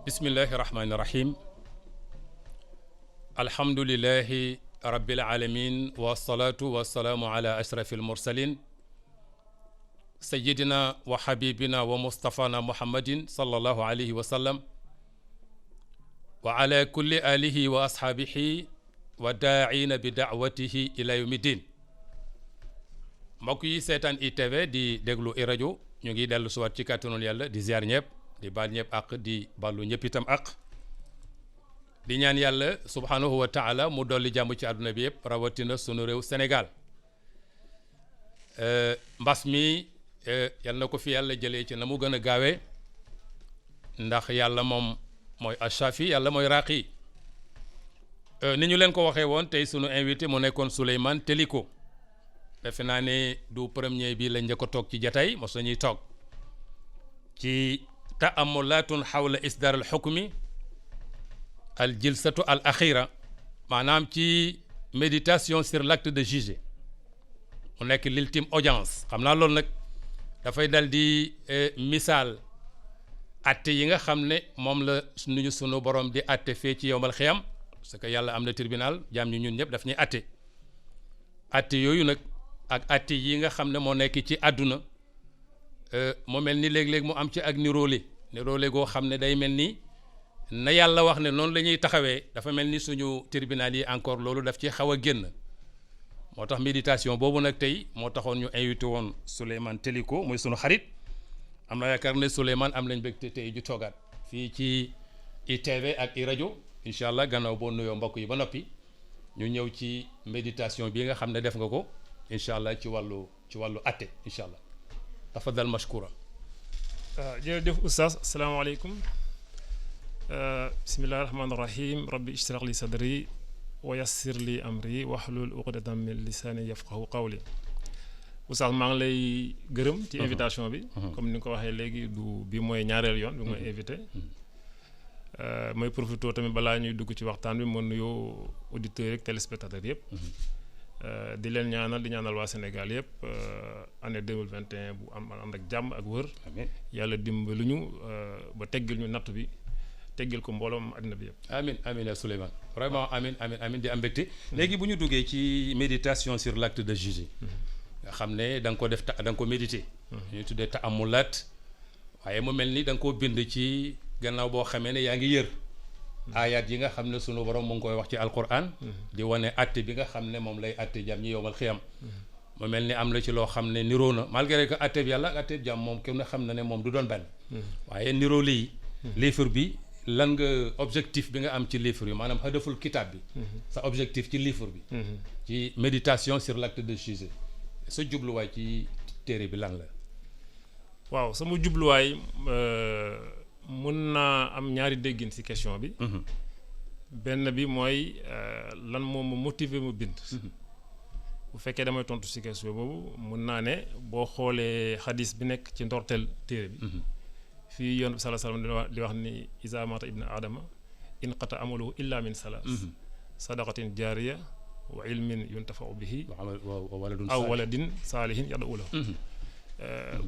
bismillahi rahmaani rahim alhamdulilahi rabbil alamin wasalaatu wasalaamu ala ashrafil mursalin sayidina wa habibina wa mustafana muhammadin sallallahu alayhi wa sallam wa ala kulli alihi wa ashaabihi wa daa'ina bi daawatihi ila yawmi din mbokk yi seetaan ITV di déglu i rajo ñu ngi dellu suwaat ci kàttanul yàlla di ziar ñëpp di baal ñëpp àq di ballu ñëpp itam àq di ñaan yàlla subhanahu wa taala mu dolli jàmm ci àdduna bi yëpp rawatina sunu réew Sénégal mbas mi yal na ko fi yàlla jëlee ci na mu gën a gaawee ndax yàlla moom mooy achafi yàlla mooy raaqi ni ñu leen ko waxee woon tey sunu invité mu nekkoon Souleymane Teliko defe naa ne du premier bi lañ njëkk a toog ci jataay mos nañuy toog ci ta'amulatun xawla isdar al xukmi al jilsatu al axira maanaam ci méditation sur l'acte de juger mu nekk l'ultime audience xam naa loolu nag dafay dal di misaal atte yi nga xam ne moom la nuñu sunu borom di atte fee ci yowmal xiyam parce que yàlla am na tribunal jaam ñu ñun ñëpp daf ñuy atte yooyu nag ak atte yi nga xam ne moo nekk ci àdduna mu mel ni léeg-léeg mu am ci ak niroole goo xam ne day mel ni na yàlla wax ne noonu la ñuy taxawee dafa mel ni suñu tribunal yi encore loolu daf ci xaw a génn moo tax méditation boobu nag tey moo taxoon ñu invité woon Souleymane Teliko muy sunu xarit am na yaakaar ne Souleymane am lañ bëgg tey ju toogaat fii ci ITV ak i rajo incha allah gannaaw boo nuyoo mbokk yi ba noppi ñu ñëw ci méditation bi nga xam ne def nga ko incha allah ci wàllu atte incha allah tafadal mashkura. jërëjëf oustaz asalaamaaleykum bismillahi rahmaani rahim rabbi ishrah li sadri wa yassir li amri wahlul uqdatan min lisani yafqahu qawli oustaz maa ngi lay gërëm ci invitation bi comme ni nga ko waxee léegi du bi mooy ñaareel yoon bi mooy invité mooy profité tamit balaa ñuy dugg ci waxtaan bi ma nuyoo auditeurs ak téléspectateurs yëpp di leen ñaanal di ñaanal waa Sénégal yëpp année 2021 bu ànd ak jàmm ak wër yàlla dimbali ñu ba teggil ñu natt bi teggil ko mbooloom àddina bi yëpp amin amin Souleymane vraiment amin di am mbégte léegi bu ñu duggee ci méditation sur l'acte de juger nga xam ne da nga ko def da nga ko méditer ñuy tuddee ta'amulat waaye mu mel ni da nga koo bind ci gannaaw boo xamee ne yaa ngi yër ayat yi nga xam ne sunu borom mu ngi koy wax ci alquran di wane atte bi nga xam ne moom lay atte jàmm ñi yowmal xiyam mu mel ni am na ci loo xam ne niroo na malgré que atte bi yàlla ak atte bi jàmm moom kenn xam na ne moom du doon benn waaye niroo lii livre bi lan nga objectif bi nga am ci livre bi maanaam hadaful kitaab bi sa objectif ci livre bi ci méditation sur l'acte de juger sa jubluwaay ci téere bi lan la waaw sama jubluwaay mun naa am ñaari déggin ci question bi benn bi mooy lan moom ma motiver mu bind bu fekkee damay tontu ci question boobu mun naa ne boo xoolee xadis bi nekk ci ndorteel téere bi fii yoon bi sallallahu alayhi wasallam di wax ni iza mata ibnu aadama inqata amaluhu illa min salaas sadaqatin jaariya wa ilmin yuntafau bihi aw waladin saalihin yad'u lahu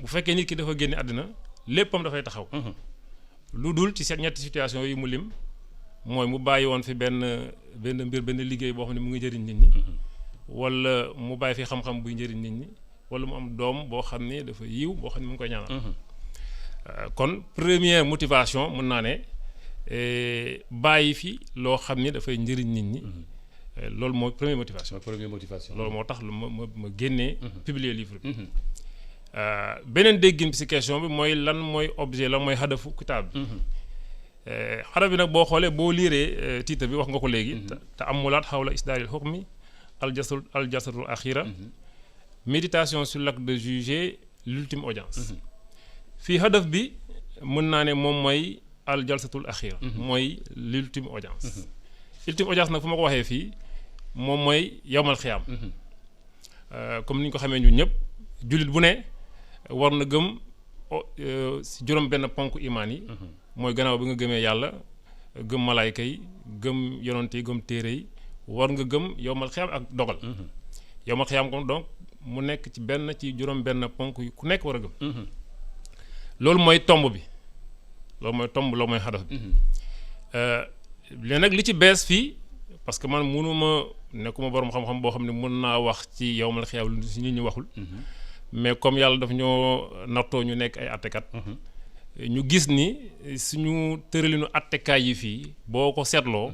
bu fekkee nit ki dafa génne àddina léppam dafay taxaw lu dul ci seen ñetti situation yi mu lim mooy mu bàyyi woon fi benn liggéey boo xam ne mu ngi njëriñ nit ñi wala mu bàyyi fi xam-xam buy njëriñ nit ñi wala mu am doom boo xam ne dafa yiw boo xam ne mu ngi koy ñaanal kon première motivation mën naa ne bàyyi fi loo xam ne dafay njëriñ nit ñi loolu mooy première motivation loolu moo tax lu ma génnee publier livre bi beneen déggin bi ci question bi mooy lan mooy objet lan mooy hadafu kitaab bi hadaf bi nag boo xoolee boo liiree titre bi wax nga ko léegi ta'ammulaat hawla isdaaril hukmi al-jalsatul axira méditation sur l'acte de juger l'ultime audience fii hadaf bi mën naa ne moom mooy al-jalsatul axira mooy l'ultime audience ultime audience nag fu ma ko waxee fii moom mooy yawmal xiyaam comme ni ñu ko xamee ñun ñëpp jullit bu ne war na gëm si juróom benn ponk imaan yi mooy gannaaw bi nga gëmee yàlla gëm malaayka yi gëm yonent yi gëm téere yi war nga gëm yowmal xiyaam ak dogal yowmal xiyaam kon donc mu nekk ci benn ci juróom benn ponk yu ku nekk war a gëm loolu mooy tomb bi loolu mooy tomb loolu mooy hadaf bi léegi nag li ci bees fii parce que man mënuma nekkuma borom xam-xam boo xam ne mën naa wax ci yawmal xiyaam lu si nit ñi waxul mais comme yàlla daf ñoo nattoo ñu nekk ay attekat ñu gis ni suñu tëralinu attekaay yi fii boo ko seetloo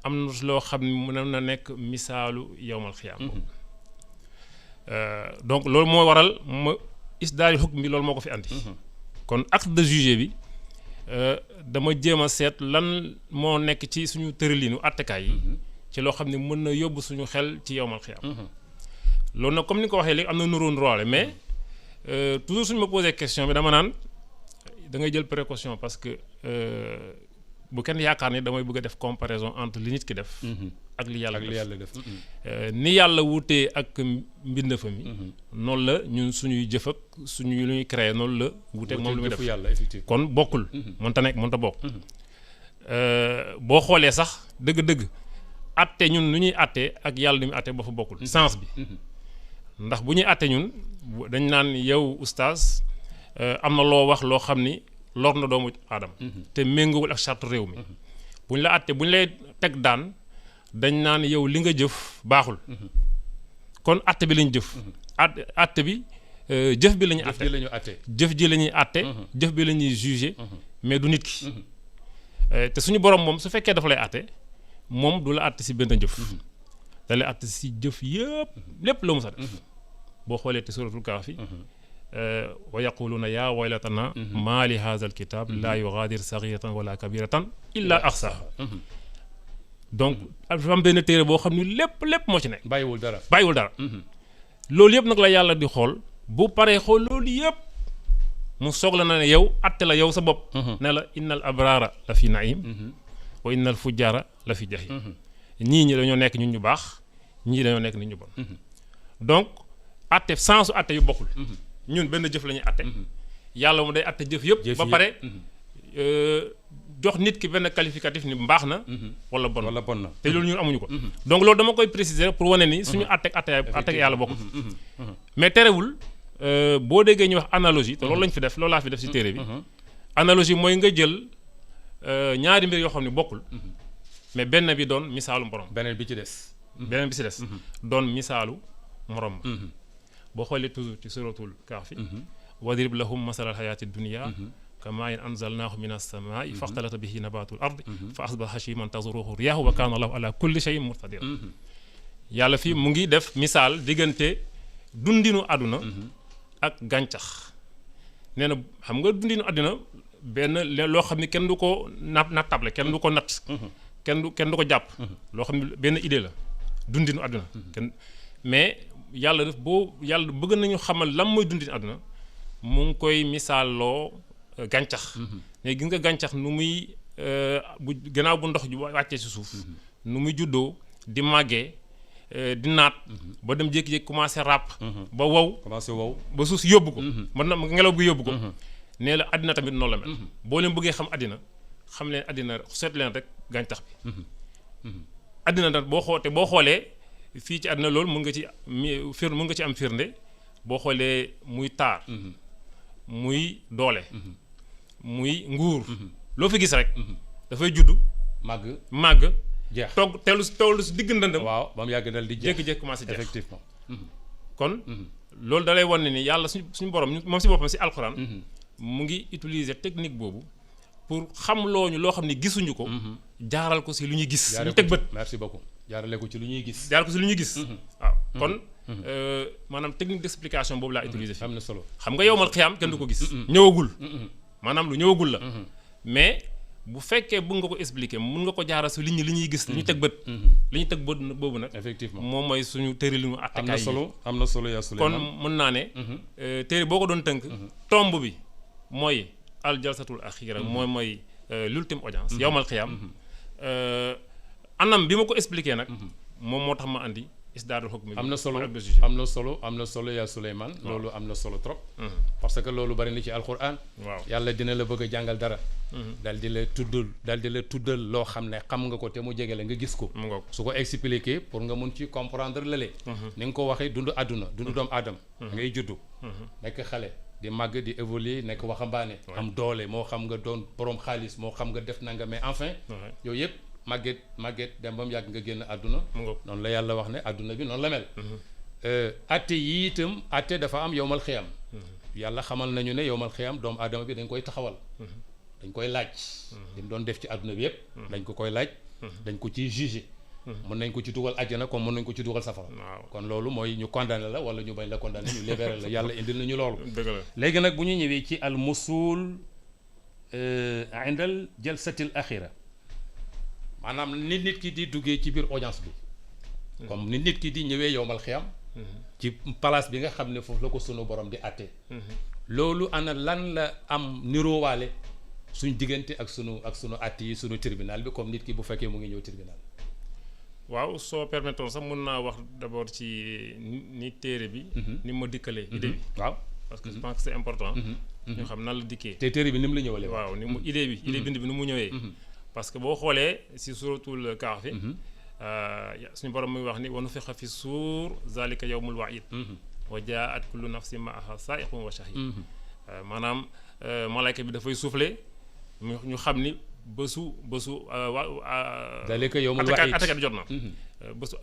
am na loo xam ne mën na nekk misaalu yawmal xiyaam donc loolu moo waral ma isdaari xukm bi loolu moo ko fi andi kon acte de juger bi dama jéem a seet lan moo nekk ci suñu tëralinu attekaay yi ci loo xam ne mën na yóbbu suñu xel ci yawmal xiyaam loolu nag comme ni nga ko waxee léegi am na nuróo nduroole mais toujours suñu ma posé question bi dama naan da ngay jël précaution parce que bu kenn yaakaar ni damay bëgg a def comparaison entre li nit ki def ak li yàlla def ni yàlla wutee ak mbindeefam mi noonu la ñun suñuy jëf ak suñuy lu ñuy créé noonu la wuteeg moom lu muy def kon bokkul mënta nekk mënta bokk boo xoolee sax dëgg-dëgg atte ñun nu ñuy attee ak yàlla ni muy attee ba fa bokkul sens bi ndax bu ñuy atte ñun dañ naan yow oustaz am na loo wax loo xam ni lor na doomu aadama te méngoowul ak charte réew mi bu ñu la atte bu ñu lay teg daan dañ naan yow li nga jëf baaxul kon atte bi lañu jëf atte bi jëf bi la ñuy atte jëf ji la ñuy atte jëf bi la ñuy jugé mais du nit ki te suñu borom moom su fekkee dafa lay atte moom du la atte si benn jëf da lay atte si jëf yëpp lépp loo mës a def boo xoolee te suratul Kahfi wa yaquluuna yaa waylatana maa li haazal kitaab laa yughaadir saghiratan wala kabiratan illa ahsaha donc dafa am benn téere boo xam ni lépp moo ci nekk bàyyiwul dara loolu yëpp nag la yàlla di xool bu paree xool loolu yëpp mu soog la na ne yow atte la yow sa bopp ne la innal abraara la fi naim wa innal fujjaara la fi jahim ñii dañoo nekk ñun ñu baax ñii dañoo nekk nit ñu bon donc atte sensu atte yu bokkul ñun benn jëf la ñuy atte yàlla mu day atte jëf yëpp ba pare jox nit ki benn qualificatif ni mbaax na wala bon na te loolu ñun amuñu ko donc loolu dama koy préciser pour wane ni suñu atte yàlla bokkul mais terewul boo déggee ñuy wax analogie te loolu lañ fi def loolu laa fi def ci téere bi analogie mooy nga jël ñaari mbir yoo xam ne bokkul mais benn bi doon misaalu morom beneen bi ci des doon misaalu morom boo xoolee toujours ci suratul Kahfi wadrib lahum masalal hayati dunia kamaa'in anzalnaahu mina as-samaa'i faxtalata bihi nabatul ardi fa asbaha hashiman tazuruhu riyaahu wa kaana allahu ala kulli shay'in muqtadira yàlla fii mu ngi def misaal diggante dundinu àdduna ak gàncax nee na xam nga dundinu àdduna benn loo xam ne kenn du ko nattable kenn du ko natt kenn du ko jàpp loo xam ne benn idée la dundinu àdduna mais yàlla yàlla bëgg nañu xamal lan mooy dundinu àdduna mu ngi koy misaaloo gàncax mais gis nga gàncax nu muy bu gannaaw bu ndox ju wàccee ci suuf nu muy juddoo di màggee di naat ba dem jékki-jékki commencé ràpp ba wow ba suuf si yóbbu ko man na ngelaw gi yóbbu ko nee la àddina tamit noonu la mel boo leen bëggee xam àddina xam leen àddina seet leen rek gàncax bi àddina nag boo xoolee fii ci àddina loolu mën nga ci am firnde boo xoolee muy taar muy doole muy nguur loo fi gis rek dafay juddu màgg jeex toll si digg ndëndam waaw ba mu yàgg dal di jeex jékki-jékki commencé jeex effectivement kon loolu da lay wan ne ni yàlla suñu borom moom si boppam si alxuraan mu ngi utiliser technique boobu pour xam loo xam ne gisuñu ko jaaral ko si lu ñuy gis ñu teg bët merci beaucoup jaarale ko ci lu ñuy gis waaw kon maanaam technique d'explication boobu laa utiliser fii am na solo xam nga yowmal xiyaam kenn du ko gis ñëwagul maanaam lu ñëwagul la mais bu fekkee bëgg nga ko expliquer mun nga ko jaaral si li ñuy gis li ñu teg bët li ñu teg bët boobu nag effectivement moom mooy suñu tëralinu attekaay yi am na solo yaa Souleymane kon mën naa ne téere boo ko doon tënk tomb bi mooy al jalsatul axira mooy l'ultime audience yowmal xiyaam anam bi ma ko expliquer nag moom moo tax ma andi isdaadul hukm bi am na solo am na solo yaa Souleymane loolu am na solo trop parce que loolu bari na ci alquran waaw yàlla dina la bëgg a jàngal dara dal di la tuddal loo xam ne xam nga ko te mu jege la nga gis ko mu ngoog su ko expliquer pour nga mun ci comprendre lale ni nga ko waxee dund àdduna dund doomu aadama ngay juddu nekk xale di màgg di évoluer nekk waxambaane am doole moo xam nga doon borom xaalis moo xam nga def na nga mais enfin yooyu yëpp màgget dem ba mu yàgg nga génn àdduna noonu la yàlla wax ne àdduna bi noonu la mel atte yi itam atte dafa am yowmal xiyam yàlla xamal nañu ne yowmal xiyam doomu aadama bi dañ koy taxawal dañ koy laaj li mu doon def ci àdduna bi yëpp dañ ko koy laaj dañ ko ciy jugé mën nañ ko ci dugal àjjana comme mën nañ ko ci dugal safara kon loolu mooy ñu condamné la wala ñu bañ la condamné ñu libéré la yàlla indil nañu loolu léegi nag bu ñu ñëwee ci al musul indal jalsatil axira maanaam nit ki di duggee ci biir audience bi comme nit ki di ñëwee yowmal xiyam ci place bi nga xam ne foofu la ko sunu borom di àtte loolu ana lan la am niroowaale suñ diggante ak sunu àtte yi sunu tribunal bi comme nit ki bu fekkee mu ngi ñëw tribunal waaw soo permettoon sax mën naa wax d'abord ci ni téere bi ni ma dikkalee idée bi waaw parce que je pense que c'est important ñu xam nan la dikkee te téere bi ni mu la ñëwalee waaw ni mu idée bi bind bi ni mu ñëwee parce que boo xoolee si suratul Kahfi suñu borom muy wax ni wa nufixa fi suur zalika yawmul wa'id wa jaat kullu nafsin ma'aha sa'iqun wa shahid maanaam malayka bi dafay souffler ñu xam ni bésu zalika yawmul wa'id attaque bi jot na bésu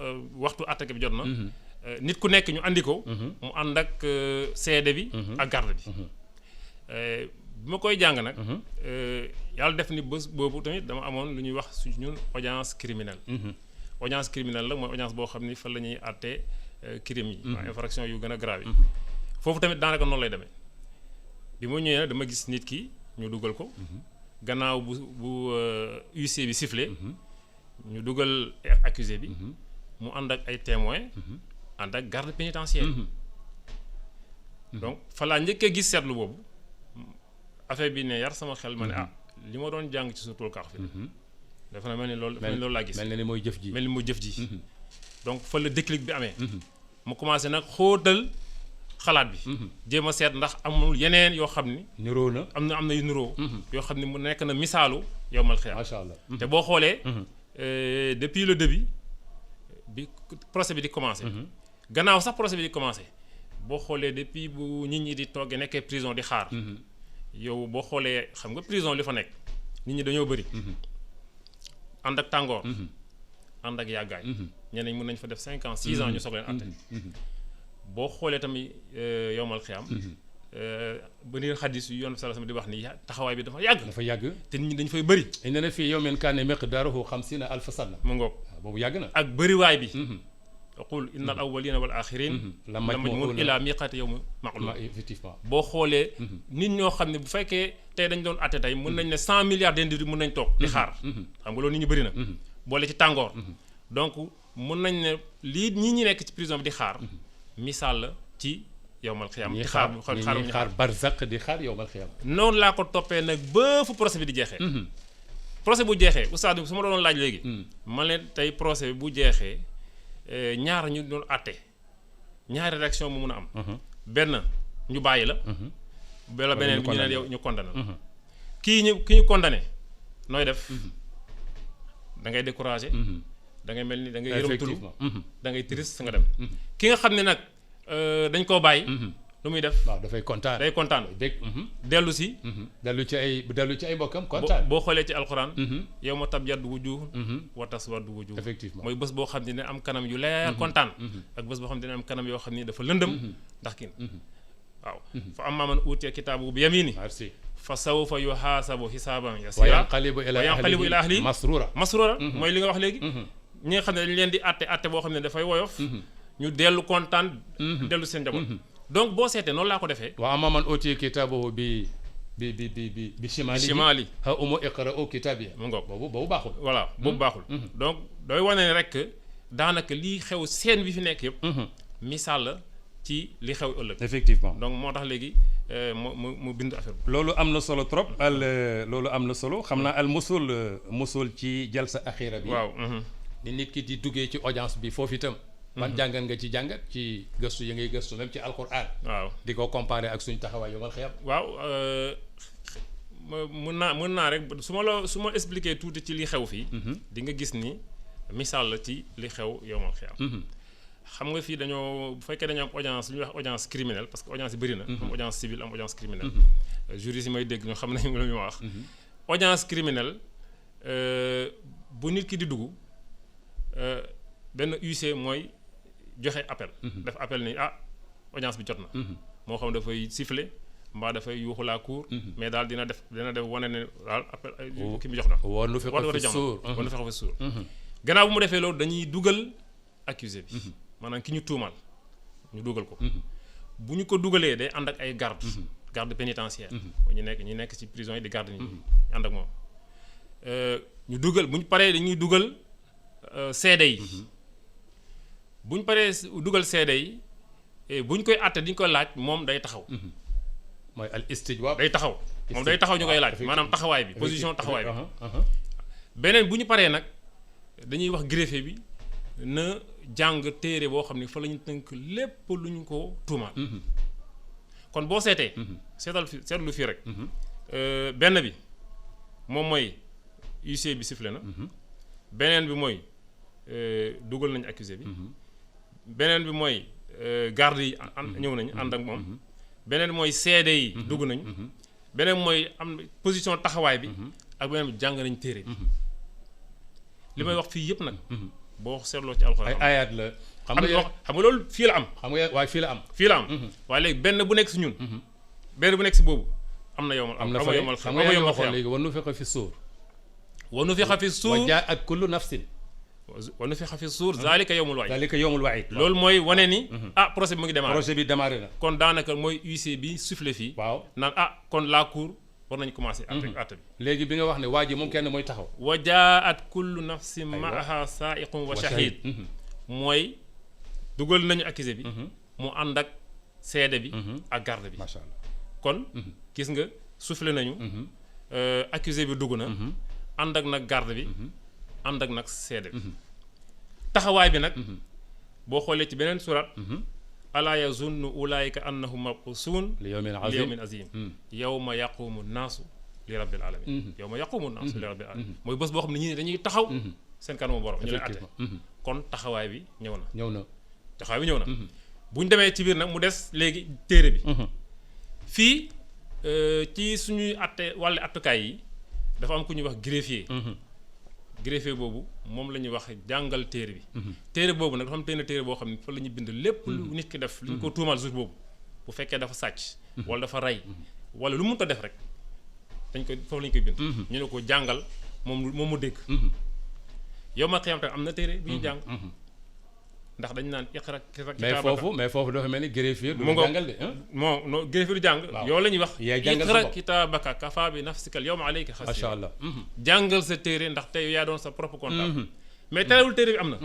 waxtu attaque bi jot na nit ku nekk ñu andi ko mu ànd ak seede bi ak garde bi bi ma koy jàng nag yàlla def ni bés boobu tamit dama amoon lu ñuy wax su ñun audience criminelle audience criminelle la mooy audience boo xam ni fan la ñuy àttee crime yi waa infraction yu gën a grave yi foofu tamit daanaka noonu lay demee bi ma ñëwee nag dama gis nit ki ñu dugal ko gannaaw bu huissier bi sifflé ñu dugal accusé bi mu ànd ak ay témoins ànd ak garde pénitentiaire donc fa laa njëkkee gis seetlu boobu affaire bi ne yar sama xel ma ne li ma doon jàng ci suratul Kahf dafa na mel ni loolu laa gis mel ni mooy jëf ji donc fa la déclic bi amee mu commencé nag xóotal xalaat bi jéem a seet ndax amul yeneen yoo xam ni niroo na am na yu niroo yoo xam ni mu nekk na misaalu yowmal xiyaam macha allah te boo xoolee depuis le début bi procès bi di commencé gannaaw sax procès bi di commencé boo xoolee depuis bu nit ñi di toggee nekkee prison di xaar yow boo xoolee xam nga prison li fa nekk nit ñi dañoo bëri ànd ak tàngoor ànd ak yàggaay ñeneen mën nañ fa def 5 ans 6 ans ñu soog leen atte boo xoolee tamit yowmal xiyaam ba ni xadis yu yoon sallallahu alayhi wasallam di wax ni taxawaay bi dafa yàgg te nit ñi dañ fay bëri dañ ne fii yawmin kaana miqdaaruhu 50 alf sana mu ngoog boobu yàgg na ak bëriwaay bi qul inna al awwalina wal axirin la majmuun ila miqaati yawmin ma'luum effectivement boo xoolee nit ñoo xam ne bu fekkee tey dañ doon atte tey mën nañ ne 100 milliards d'individus mën nañ toog di xaar xam nga loolu nit ñi bëri na boole ci tàngoor donc mën nañ ne lii ñi nekk ci prison bi di xaar misaal la ci yowmal xiyaam di xaar barzaq di xaar yowmal xiyaam noonu laa ko toppee nag ba fu procès bi di jeexee procès bu jeexee oustaz su ma doon laaj léegi ma leen tey procès bi bu jeexee ñaar ñu doon àtte ñaari réaction mu mun a am benn ñu bàyyi la bela beneen bi ñu ne yow ñu condamné ki ñu condamné nooy def da ngay découragé da ngay mel ni da ngay yërëmtulu da ngay triste nga dem ki nga xam ne nag dañ koo bàyyi lu muy def waaw dafay kontaan day kontaan dellu si dellu ci ay mbokkam kontaan boo xoolee ci alxuraan yow ma tabyaddu wujuh wa taswaddu wujuh effectivement mooy bés boo xam ne am kanam yu leer kontaan ak bés boo xam ne am kanam yoo xam ni dafa lëndëm ndax kin waaw fa ammaa man uutiya kitaabahu bi yamiinihi fa sawfa yuhaasabu hisaaban yasiira wa yanqalibu ila ahlihi masruura mooy li nga wax léegi ñi nga xam ne dañ leen di atte boo xam ne dafay woyof ñu dellu kontaan dellu seen njaboot donc boo seetee noonu laa ko defee wa ammaa man uutiya kitaabahu bi shimaalihi ha umu iqra'u kitaabiya mu ngoog boobu baaxul voilà boobu baaxul donc dooy wane ne rek daanaka lii xew seen bi fi nekk yëpp misaal la ci li xew ëllëg effectivement donc moo tax léegi mu bind affaire bi loolu am na solo trop loolu am na solo xam naa al musul ci jalsa axira bi waaw ni nit ki di duggee ci audience bi foofu itam ban jàngat nga ci jàngat ci gëstu yi ngay gëstu même ci alquran. waaw di ko comparer ak suñ taxawaay yomal xiyam. waaw mën naa rek su ma expliquer tuuti ci li xew fii. di nga gis ni misaal la ci li xew yomal xiyam. xam nga fii dañoo bu fekkee dañoo am audience lu ñuy wax audience criminelle parce que audience yi bëri na. am audience civile am audience criminelle. juristes yi may dégg ñoo xam nañu lu ñu wax. audience criminelle bu nit ki di dugg benn huissier mooy joxe appel. def appel ni audience bi jot na. moo xam dafay siffler mbaa dafay yuuxu la cour. mais daal dina def wane ne daal appel ki mi jox na. war nu fekk fi suur war nu fekk fi suur. gannaaw bu mu defee loolu dañuy dugal accusé bi. maanaam ki ñu tuumal ñu dugal ko. bu ñu ko dugalee day ànd ak ay garde pénitentiaire. ñu nekk ci prison yi di garde ñu ànd ak moom. ñu dugal bu ñu paree dañuy dugal seede yi. bu ñu paree dugal seede yi bu ñu koy àtte di ñu koy laaj moom day taxaw. mooy al istijwaab day taxaw moom day taxaw ñu koy laaj maanaam taxawaay bi position taxawaay bi. beneen bu ñu paree nag dañuy wax greffier bi na jàng téere boo xam ne fa la ñu tënk lépp lu ñu ko tuumaal. kon boo seetee. seetlu fii rek. benn bi moom mooy huissier bi sifflé na. beneen bi mooy dugal nañu accusé bi. beneen bi mooy garde yi ñëw nañu ànd ak moom. beneen mooy seede yi dugg nañu. beneen mooy am position taxawaay bi. ak beneen bi jàng nañu téere bi. li may wax fii yëpp nag. boo seetloo ci alxuraan ay ayaat la. xam nga loolu fii la am. xam nga waaye fii la am. fii la am. waaye léegi benn bu nekk si ñun. benn bu nekk si boobu am na yomal. am na fa xam nga yomal xool léegi war nu fexe fi suur. war nu fexe fi suur wa jaa at kullu nafsin. war nu fexe fi suur zaalika yawmul wa'iid. zaalika yawmul wa'iid. loolu mooy wane ni. procès bi mu ngi démarré. projet bi démarré na. kon daanaka mooy huissier bi soufflé fii. waaw naan kon la cour war nañu commencé. àtte bi léegi bi nga wax ne waa ji moom kenn mooy taxaw. wa jaa'at kullu nafsin ma'aha saa'iqun wa shahiid. mooy dugal nañu accusé bi. mu ànd ak seede bi. ak garde bi. macha allah kon gis nga soufflé nañu. accusé bi dugg na. ànd ak nag garde bi. ànd ak nag seede bi. taxawaay bi nag. boo xoolee ci beneen surat. alaa yazunnu ulaa'ika annahum mab'uusuun li yawmin aziim yawma yaqumu naasu li rabbil aalamiin. yawma yaqumu naasu li rabbil aalamiin. mooy bés boo xam ne ñii dañuy taxaw. seen kanamu borom ñu leen atte. kon taxawaay bi ñëw na. taxawaay bi ñëw na. bu ñu demee ci biir nag mu des léegi téere bi. fii ci suñuy atte wàllu attukaay yi dafa am ku ñuy wax greffier. greffier boobu moom la ñuy wax jàngal téere bi. téere boobu nag dafa am téere boo xam ne fa la ñuy bind lépp lu nit ki def. lu ñu ko tuumal jour boobu bu fekkee dafa sàcc. wala dafa rey. wala lu mu mënta def rek dañ ko foofu la ñu koy bind. ñu ne ko jàngal moom mu dégg. yow ma xiyam tam am na téere bi ñuy jàng. ndax dañu naan iqra kitaabaka mais foofu dafa mel ni greffier du jàngal de. non greffier du jàng. yow la ñuy wax. yaay jàngal sa iqra bopp kitaabaka kafaa bi nafsika al yawma alayka hasiiba. macha allah. jàngal sa téere ndax tey yaa doon sa propre comptable. mais terewul téere bi am na.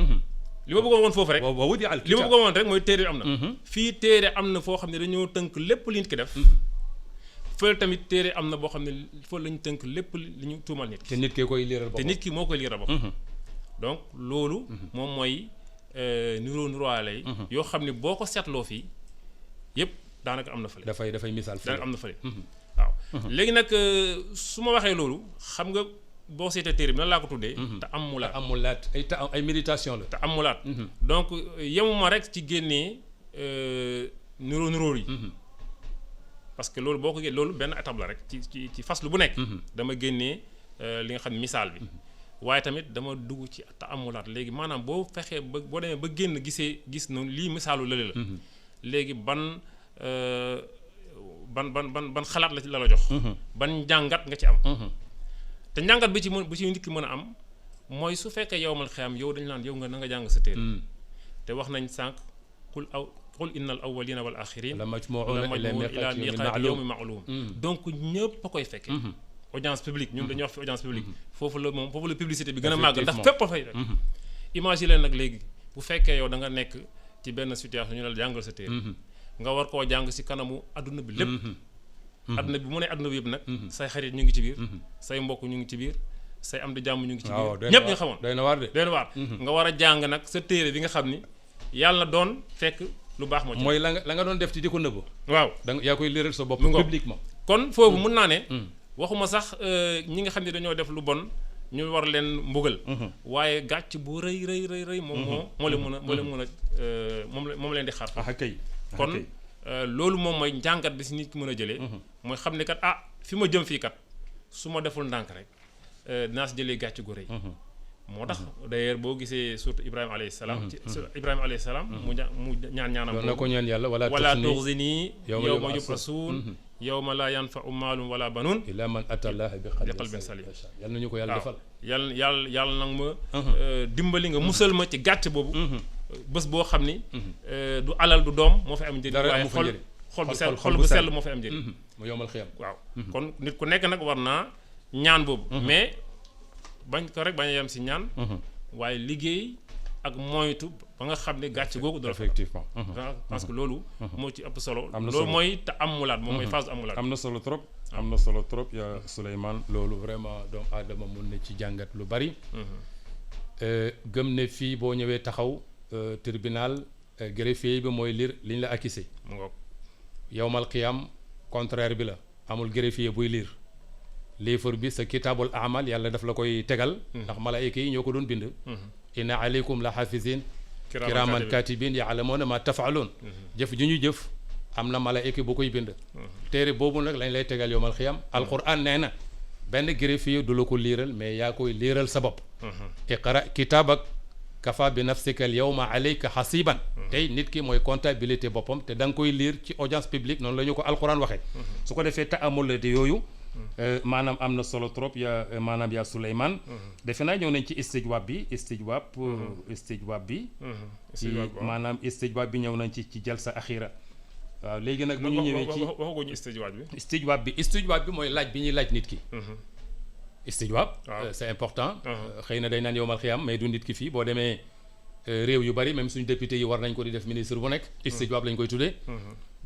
li ma bëggoon woon foofu rek. li ma bëggoon woon rek mooy téere bi am na. fii téere am na foo xam ne dañoo tënk lépp li nit ki def. fële tamit téere am na boo xam ne foofu la ñu tënk lépp li ñu tuumal nit ki. te nit ki koy liiral boppam te nit ki moo koy liiral boppam. donc loolu. moom mooy. nuróowaale yi. yoo xam ne boo ko seetloo fii yëpp daanaka am na fële. dafay misaal fële daanaka am na fële. waaw léegi nag su ma waxee loolu xam nga boo seetee téere bi nan laa ko tuddee. te amulaat ay méditation la. te amulaat. donc yemuma rek ci génnee nuróo yi. parce que loolu boo ko génnee loolu benn étape la rek ci faslu bu nekk. dama génnee li nga xam ne misaal bi. waaye tamit dama dugg ci taamulaat léegi maanaam boo fexee ba boo demee ba génn gis noonu lii misaalu lële la. léegi ban xalaat la jox. ban njàngat nga ci am. te njàngat bi ci nit ki mën a am mooy su fekkee yawmal xiyaam yow dañu naan yow nga na nga jàng sa téere. te wax nañ sànq qul innal awwalina wal axirin la majmuuna ila miqaati yawmin ma'luum. donc ñëpp a koy fekkee. audience publique ñun dañuy wax fi audience publique foofu la publicité bi gën a màgg ndax fépp a fay rek. imagine leen nag léegi bu fekkee yow da nga nekk ci benn situation ñu ne la jàngal sa téere nga war koo jàng si kanamu adduna bi lépp. adduna bi mu ne adduna bi yëpp nag say xarit ñu ngi ci biir say mbokk ñu ngi ci biir say am di jàmm ñu ngi ci biir ñépp nga xamoon doy na waar nga war a jàng nag sa téere bi nga xam ni yàlla na doon fekk lu baax moo ci mooy la nga doon def ci di ko nëbb waaw danga yaa koy liiral sa bopp publiquement kon foofu mun naa ne waxuma sax ñi nga xam ne dañoo def lu bon ñu war leen mbugal waaye gàcc bu rëy moom moo leen mën a moom leen di xaar kay kon loolu moom mooy njàngat bi si nit ki mën a jëlee mooy xam ne kat fi ma jëm fii kat su ma deful ndànk rek dinaa si jëlee gàcc gu rëy moo tax d'ailleurs boo gisee surtout Ibrahima alayhi salaam Ibrahima alayhi salaam mu ñaanam na ko ñaan yàlla wala tuxzini yawma yub'asuun yawma laa yanfa'u maalun wala banuun illaa man ataa Allaaha bi qalbin saliim yal nañu ko yàlla defal yàlla nag ma dimbali nga musal ma ci gàcc boobu bés boo xam ni du alal du doom moo fi am njëriñ waaye xol bu sell moo fi am njëriñ mu yowmal xiyam waaw kon nit ku nekk nag war naa ñaan boobu mais bañ ko rek bañ a yem si ñaan waaye liggéey ak moytu ba nga xam ne gàcce googu du la effectivement parce que loolu moo ci ëpp solo loolu mooy te amulaat moom mooy phase amulaat am na solo trop yaa Souleymane loolu vraiment doomu aadama mun na ci jàngat lu bari gëm ne fii boo ñëwee taxaw tribunal greffier bi mooy lire liñ la accusé yowmal qiyam contraire bi la amul greffier buy lire livre bi sa kitaabul amal yàlla daf la koy tegal ndax malaayika yi ñoo ko doon bind inna aleykum la xaafizin kiraaman katibin yaalamuuna ma tafaloon jëf ju ñu jëf am na malaayika bu koy bind téere boobu nag lañ lay tegal yowmal xiyam alquran nee na benn greffier du la ko liiral mais yaa koy liiral sa bopp iqra kitaabak kafa bi nafsika al yawma alayka xasiban tey nit ki mooy comptabilité boppam te da nga koy liir ci audience publique noonu la ñu ko alquran waxee su ko defee taamul la di yooyu maanaam am na solo trop yaa Souleymane defe naa ñëw nañ ci istijwaab bi maanaam istijwaab bi ñëw nañ ci jalsa axira waaw léegi nag bu ñu ñëwee ci waxaguñu istijwaab bi mooy laaj bi ñuy laaj nit ki istijwaab c'est important xëy na day naan yowmal xiyam mais du nit ki fii boo demee réew yu bari même suñu député yi war nañ ko di def ministre bu nekk istijwaab lañ koy tuddee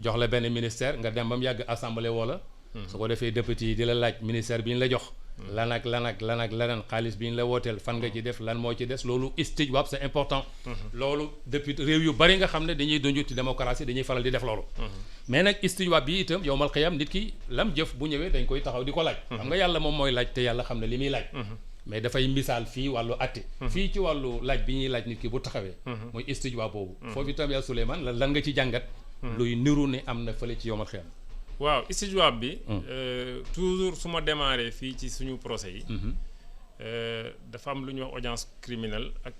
jox la benn ministère nga dem ba mu yàgg assemblée wala su ko defee député yi di la laaj ministère bi ñu la jox lan ak lan xaalis bi ñu la wooteel fan nga ci def lan moo ci des loolu istijwaab c'est important loolu député réew yu bari nga xam ne dañuy dundu ci démocratie dañuy faral di def loolu mais nag istijwaab bi itam yowmal qiyam nit ki lam jëf bu ñëwee dañ koy taxaw di ko laaj xam nga yàlla moom mooy laaj te yàlla xam ne li muy laaj mais dafay misaal fii wàllu atte fii ci wàllu laaj bi ñuy laaj nit ki bu taxawee mooy istijwaab boobu foofu itam yaa Souleymane lan nga ci jàngat luy niru ne am na fële ci yowmal qiyam waaw istijwaab bi toujours su ma démarré fii ci suñu procès yi dafa am lu ñuy wax audience criminelle ak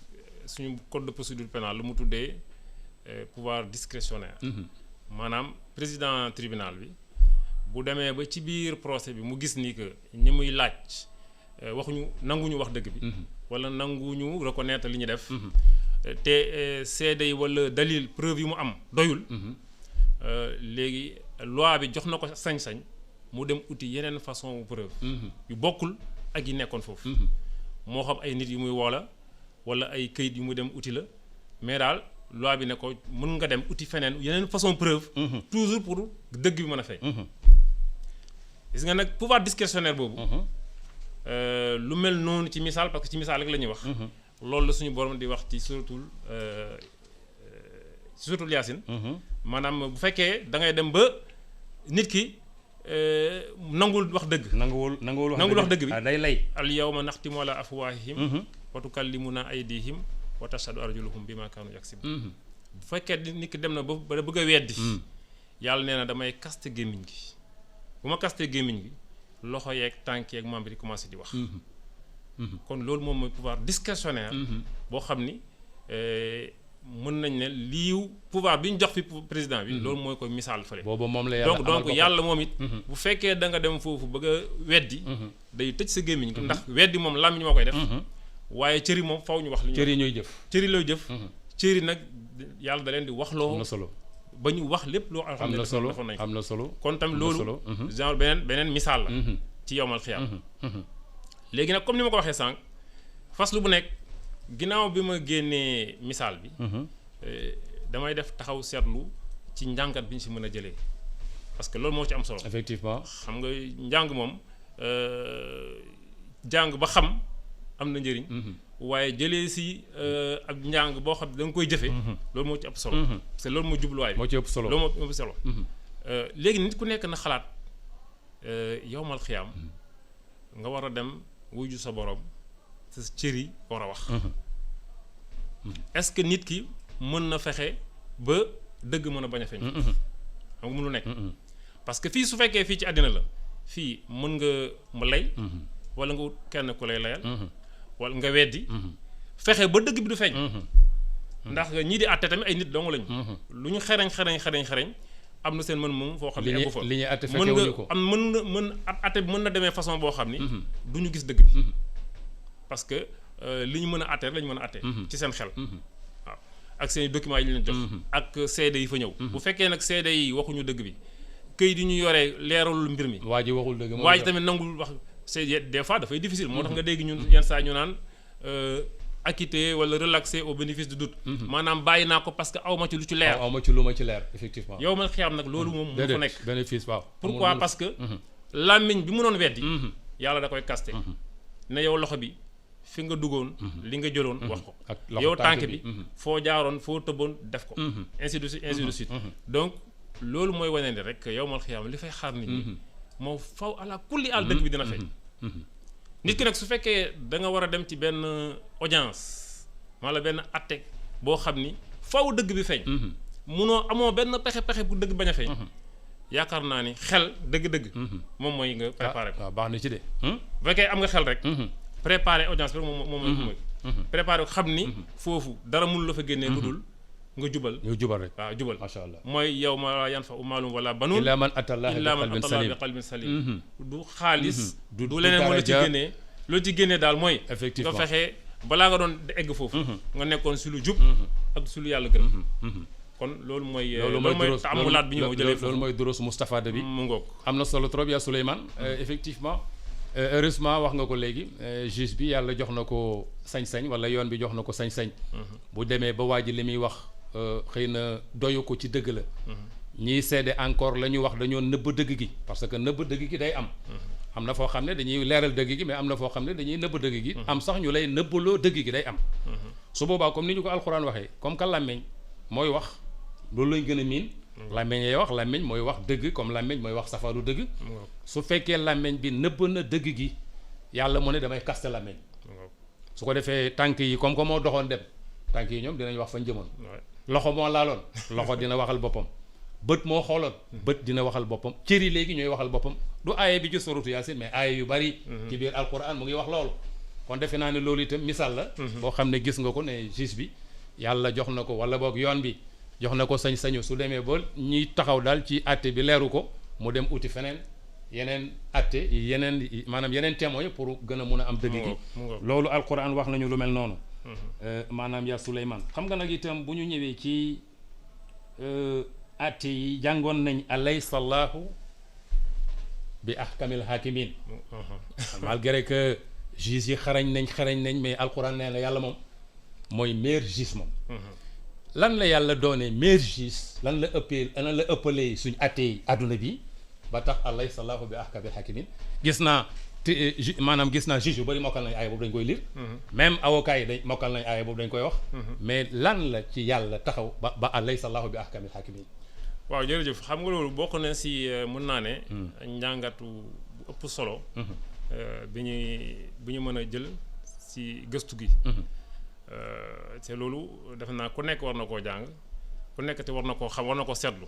suñu code de procédure pénale lu mu tuddee pouvoir discrétionnaire maanaam président tribunal bi bu demee ba ci biir procès bi mu gis ni que ñi muy laaj nanguñu wax dëgg bi wala nanguñu reconnaître li ñu def te seede yi wala dalil preuve yi mu am doyul léegi loi bi jox na ko sañ-sañ mu dem uti yeneen façon preuve yu bokkul ak yi nekkoon foofu moo xam ay nit yu muy woola wala ay këyit yu mu dem uti la mais daal loi bi ne ko mën nga dem uti feneen yeneen façon preuve toujours pour dëgg bi mën a fay gis nga nag pouvoir discrétionnaire boobu lu mel noonu ci misaal parce que ci misaal rek la ñuy wax loolu la suñu borom di wax ci suratul Yaasin maanaam bu fekkee da ngay dem ba nit ki nangul wax dëgg nangul wax dëgg bi day lay al yawma naxtimu ala afwaahihim wa tukallimuna aydihim wa tashhadu arjuluhum bima kaanu yaksibun bu fekkee nit ki dem na ba bëgg a weddi yàlla nee na damay kaste gémmiñ gi bu ma kaste gémmiñ gi loxo yeeg tànk yeeg membre yi commencé di wax kon loolu moom mooy pouvoir discrétionnaire boo xam ni mën nañ ne liiw pouvoir bi ñu jox fi président bi loolu mooy koy misaal fële boobu moom la yàlla donc yàlla moom it bu fekkee da nga dem foofu bëgg a weddi day tëj sa gémmiñ ndax weddi moom làmmiñ moo koy def waaye cëri moom faw ñu wax li ñu cëri ñooy jëf cëri looy jëf cëri nag yàlla da leen di wax loo am na solo ba ñu wax lépp loo xam ne defoon nañ ko am na solo kon tam loolu genre beneen misaal la ci yowmal xiyaam léegi nag comme ni ma ko waxee sànq faslu bu nekk ginnaaw bi ma génnee misaal bi damay def taxaw seetlu ci njàngat bi ñu si mën a jëlee parce que loolu moo ci am solo effectivement xam nga njàng moom jàng ba xam am na njëriñ waaye jëlee si ak njàng boo xam ne da nga koy jëfe loolu moo ci ëpp solo parce que loolu moo jubluwaay moo ci ëpp solo loolu moo ëpp solo léegi nit ku nekk na xalaat yowmal xiyaam nga war a dem wuju sa borom sa cër yi war a wax est-ce que nit ki mën na fexe ba dëgg mën a bañ a feeñ xam nga mënu nekk parce que fii su fekkee fii ci àddina la fii mën nga mu lay wala nga wut kenn ku lay layal wala nga weddi fexe ba dëgg bi du feeñ ndax ñii di àtte tamit ay nit dong lañu lu ñu xereñ am na seen mën moom foo xam ne eggu fa li ñuy àtte fekkewuñu ko mën àtte bi mën na demee façon boo xam ni du ñu gis dëgg bi parce que li ñu mën a àtte rek la ñu mën a àtte ci seen xel waaw ak seen documents yi ñu leen jox ak seede yi fa ñëw bu fekkee nag seede yi waxuñu dëgg bi këyit yi ñu yoree leeralul mbir mi waa ji waxul dëgg waa ji tamit nangul wax c'est des fois dafay difficile moo tax nga dégg ñun yenn saa ñu naan acquitté wala relaxé au bénéfice du doute maanaam bàyyi naa ko parce que aw ma ci lu ci leer aw ma ci lu ma ci leer effectivement yow ma xiyaam nag loolu moom mu fa nekk bénéfice waaw pourquoi parce que làmmiñ bi mu doon weddi yàlla da koy kaste ne yow loxo bi fi nga duggoon li nga jëloon wax ko yow tànk bi foo jaaroon foo tëboon def ko ainsi de suite donc loolu mooy wane ni rek yow mal xiyaam li fay xaar nit ñi moo faw ala kulli àll dëgg bi dina feeñ nit ki nag su fekkee da nga war a dem ci benn audience wala benn atte boo xam ni faw dëgg bi feeñ munoo amoo benn pexe bu dëgg bañ a feeñ yaakaar naa ni xel dëgg-dëgg moom mooy nga préparé ko waaw baax na ci de bu fekkee am nga xel rek préparé audience bi rek moom mooy préparé ko xam ni foofu dara mënu la fa génnee lu dul nga jubal rek waaw jubal macha allah mooy yow ma yan fa maalum wala banuun illa man atallaha bi qalbin salim du xaalis du leneen moo la ci génnee loolu ci génnee daal mooy effectivement nga fexe balaa nga doon egg foofu nga nekkoon si lu jub ak si lu yàlla gërëm kon loolu mooy taamulaat bi ñu jëlee foofu loolu mooy duruus Moustapha bi mu ngoog am na solo trop yaa Souleymane effectivement heureusement wax nga ko léegi juge bi yàlla jox na ko sañ-sañ wala yoon bi jox na ko sañ-sañ bu demee ba waa ji li muy wax xëy na doyu ko ci dëgg la ñiy seede encore la ñu wax dañoo nëbb dëgg gi parce que nëbb dëgg gi day am na foo xam ne dañuy leeral dëgg gi mais am na foo xam ne dañuy nëbb dëgg gi am sax ñu lay nëbbaloo dëgg gi day am su boobaa comme ni ñu ko alxuraan waxee comme que làmmiñ mooy wax loolu lañ gën a miin làmmiñ yay wax làmmiñ mooy wax dëgg comme làmmiñ mooy wax safaru dëgg su fekkee làmmiñ bi nëbb na dëgg gi yàlla mu ne damay kaste làmmiñ su ko defee tànk yi comme que moo doxoon dem tànk yi ñoom dinañ wax fañ jëmoon loxo moo laaloon loxo dina waxal boppam bët moo xooloon bët dina waxal boppam cër yi léegi ñooy waxal boppam du aaye bi ci suratu yaasin mais aaye yu bari ci biir alquran mu ngi wax loolu kon defe naa ne loolu itam misaal la boo xam ne gis nga ko ne juge bi yàlla jox na ko wala boog yoon bi jox na ko sañ-sañu su demee ba ñiy taxaw daal ci àtte bi leeru ko mu dem uti feneen yeneen àtte yeneen maanaam yeneen témoin pour gën a mun a am dëgg gi loolu alquran wax nañu lu mel noonu maanaam yaa Souleymane xam nga nag itam bu ñu ñëwee ci àtte yi jàngoon nañ alaysa allahu bi ahkamil hakimin malgré que juges yi xarañ nañ mais alquran nee na yàlla moom mooy meilleur juge moom lan la yàlla doonee meilleur juge lan la ëppalee suñ àtte yi àdduna bi ba tax alaysa allahu bi ahkamil hakimin gis naa juge yu bëri mokkal nañ aaya boobu dañ koy lire même avocat yi dañ mokkal nañ aaya boobu dañ koy wax mais lan la ci yàlla taxaw ba alaysa allahu bi ahkamil hakimin waaw jërëjëf xam nga loolu bokk na si mën naa ne njàngatu bu ëpp solo bi ñu mën a jël si gëstu gi te loolu defe naa ku nekk war na koo jàng ku nekk te war na koo xam war na koo seetlu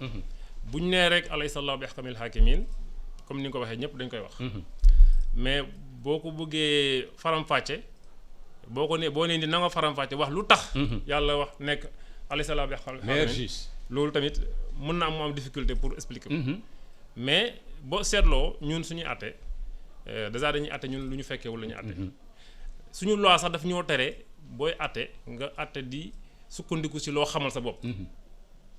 buñ nee rek alaysa allahu bi ahkamil hakimin comme ni nga ko waxee ñëpp dañ koy wax mais boo ko bëggee faram-fàcce boo nee ni na nga faram-fàcce wax lu tax yàlla wax nekk alaysa allahu bi ahkamil hakimin loolu tamit mën na am difficulté pour expliquer ko mais boo seetloo ñun suñuy àtte déjà dañuy àtte ñun lu ñu fekkee wala ñu àtte suñu loi sax daf ñoo tere booy àtte nga àtte di sukkandiku si loo xamal sa bopp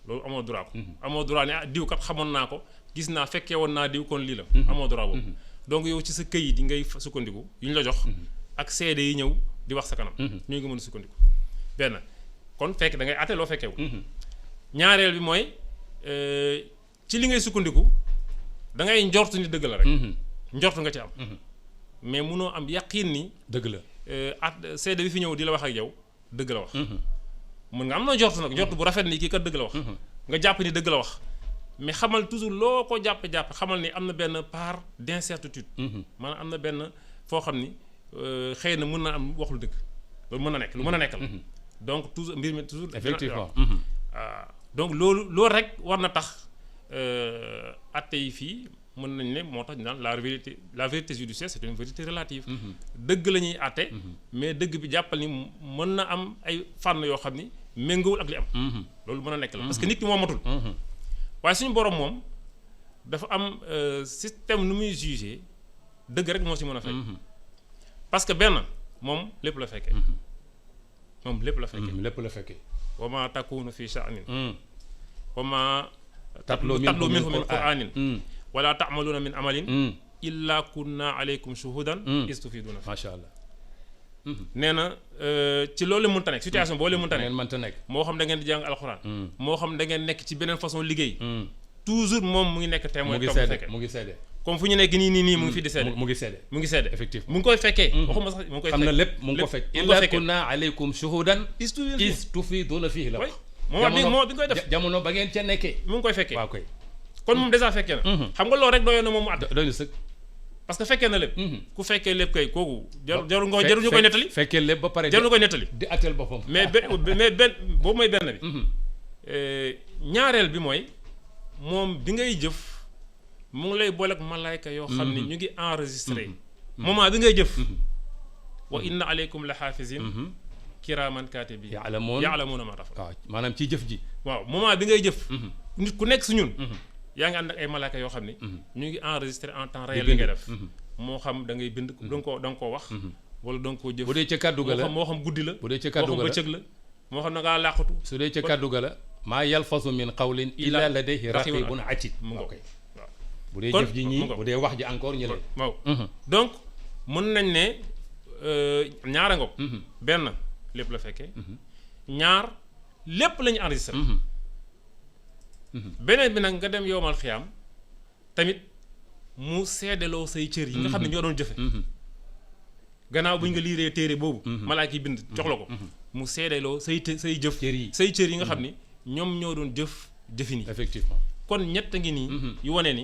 loolu amoo droit ko amoo droit ne diw kat xamoon naa ko gis naa fekkee woon naa diw kon lii la amoo droit boobu donc yow ci sa këyit yi ngay sukkandiku yu ñu la jox ak seede yi ñëw di wax sa kanam ñooy nga mën a sukkandiku benn kon fekk da ngay àtte loo fekkeewu ñaareel bi mooy ci li ngay sukkandiku da ngay njort ni dëgg la rek njort nga ci am mais munoo am yaqiin ni dëgg la seede bi fi ñëw di la wax ak yow dëgg la wax. mën nga am na njort nag njort bu rafet ni kii kat dëgg la wax. nga jàpp ni dëgg la wax mais xamal toujours loo ko jàpp xamal ni am na benn part d'incertitude. maanaam am na benn foo xam ni xëy na mën na am waxul dëgg loolu mën na nekk lu mën a nekk la. donc toujours mbir mi toujours. effectivement donc loolu rek war na tax atte yi fii mën nañ ne moo tax ñu naan la vérité judiciaire c'est une vérité relative. dëgg la ñuy atte mais dëgg bi jàppal ni mën na am ay fànn yoo xam ni méngoowul ak li am. loolu mën a nekk la parce que nit ki moo matul. waaye suñu borom moom dafa am système nu muy jugé dëgg rek moo si mën a fekk. parce que benn moom lépp la fekkee. moom lépp la fekkee. lépp la fekkee. wa maa takuunu fi sha'nin wa maa tatluu minhu min qur'aanin wala ta'maluuna min amalin illa kunna alaykum shuhudan iz tufiiduuna fiihi. macha allah. nee na ci loolu la mënta nekk situation boo leen mënta nekk. moo xam da ngeen di jàng alxuraan. moo xam da ngeen nekk ci beneen façon liggéey. toujours moom mu ngi nekk témoin. mu ngi seede comme fu ñu nekk nii mu ngi fi di seede. mu ngi seede effectivement mu ngi koy fekkee. waxuma sax mu ngi koy fekkee xam na lépp mu ngi ko fekk. illa kunna alaykum shuhudan iz tufiiduuna fiihi la. moo bi koy def jamono ba ngeen ca nekkee. mu ngi koy fekkee waaw koy. kon moom déjà fekkee na. xam nga loolu rek doyoon na moom mu àtt. doy na sëkk. parce que fekkee na lépp. ku fekkee lépp kay kooku. jarul ñu koy nettali. fekkee lépp ba pare. jarul ñu koy nettali. di atteel boppam. mais benn boobu mooy benn bi. ñaareel bi mooy moom bi ngay jëf mu ngi lay booleeg malaayka yoo xam ne ñu ngi enregistré. moment bi ngay jëf. wa inna aleykum la xaafizin kiraaman kaatibiin ya'lamuuna maa taf'aluun. waaw maanaam ci jëf ji. waaw moment bi ngay jëf. nit ku nekk si ñun. yaa ngi ànd ak ay malaaka yoo xam ne ñu ngi enregistré en temps réel li ngay def. moo xam da ngay bind da nga koo wax. wala da nga koo jëf. bu dee ca kàddu ga la moo xam guddi la. bu dee ca kàddu ga la moo xam bëccëg la. moo xam na ngaa làqatu. su dee ca kàddu ga la. maa yalfazu min qawlin illa ladayhi raqibun atid. mu ngoog waaw bu dee jëf ji ñii bu dee wax ji encore ñu leen. waaw donc mën nañ ne ñaara ngoog. benn lépp la fekkee. ñaar lépp la ñu enregistré. beneen bi nag nga dem yowmal xiyaam tamit mu seedeloo say cër yi nga xam ne ñoo doon jëfe gannaaw bu ñu nga liiree téere boobu malaaka yi bind jox la ko mu seedeloo say jëf say cër yi nga xam ni ñoom ñoo doon jëfin yi effectivement kon ñett ngi nii yu wane ni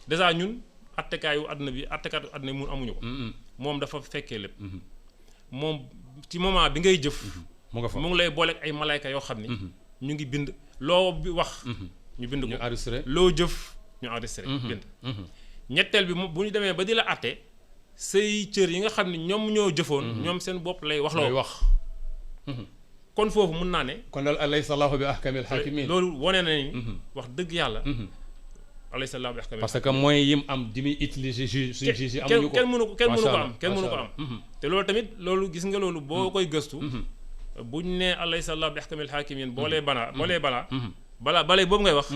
déjà ñun attekaayu àdduna bi attekaatu àdduna bi mun amuñu ko moom dafa fekkee lépp moom ci moment bi ngay jëf mu nga fa mu ngi lay booleeg ay malaayka yoo xam ni ñu ngi bind loo bi wax ñu bind ko ñu enregistré loo jëf ñu enregistré bind ñetteel bi bu ñu demee ba di la àtte say cër yi nga xam ne ñoom ñoo jëfoon ñoom seen bopp lay wax loo wax kon foofu mun naa ne kon daal alaysa Allahu bi ahkamil hakimin loolu wane na ni wax dëgg yàlla alaysa Allahu bi ahkamil parce que moyens yim am di muy utiliser suñu juge yi amuñu ko kenn mënu ko am te loolu tamit loolu gis nga loolu boo koy gëstu buñ ne alaysa Allahu bi ahkamil hakimin balaa balay boobu ngay wax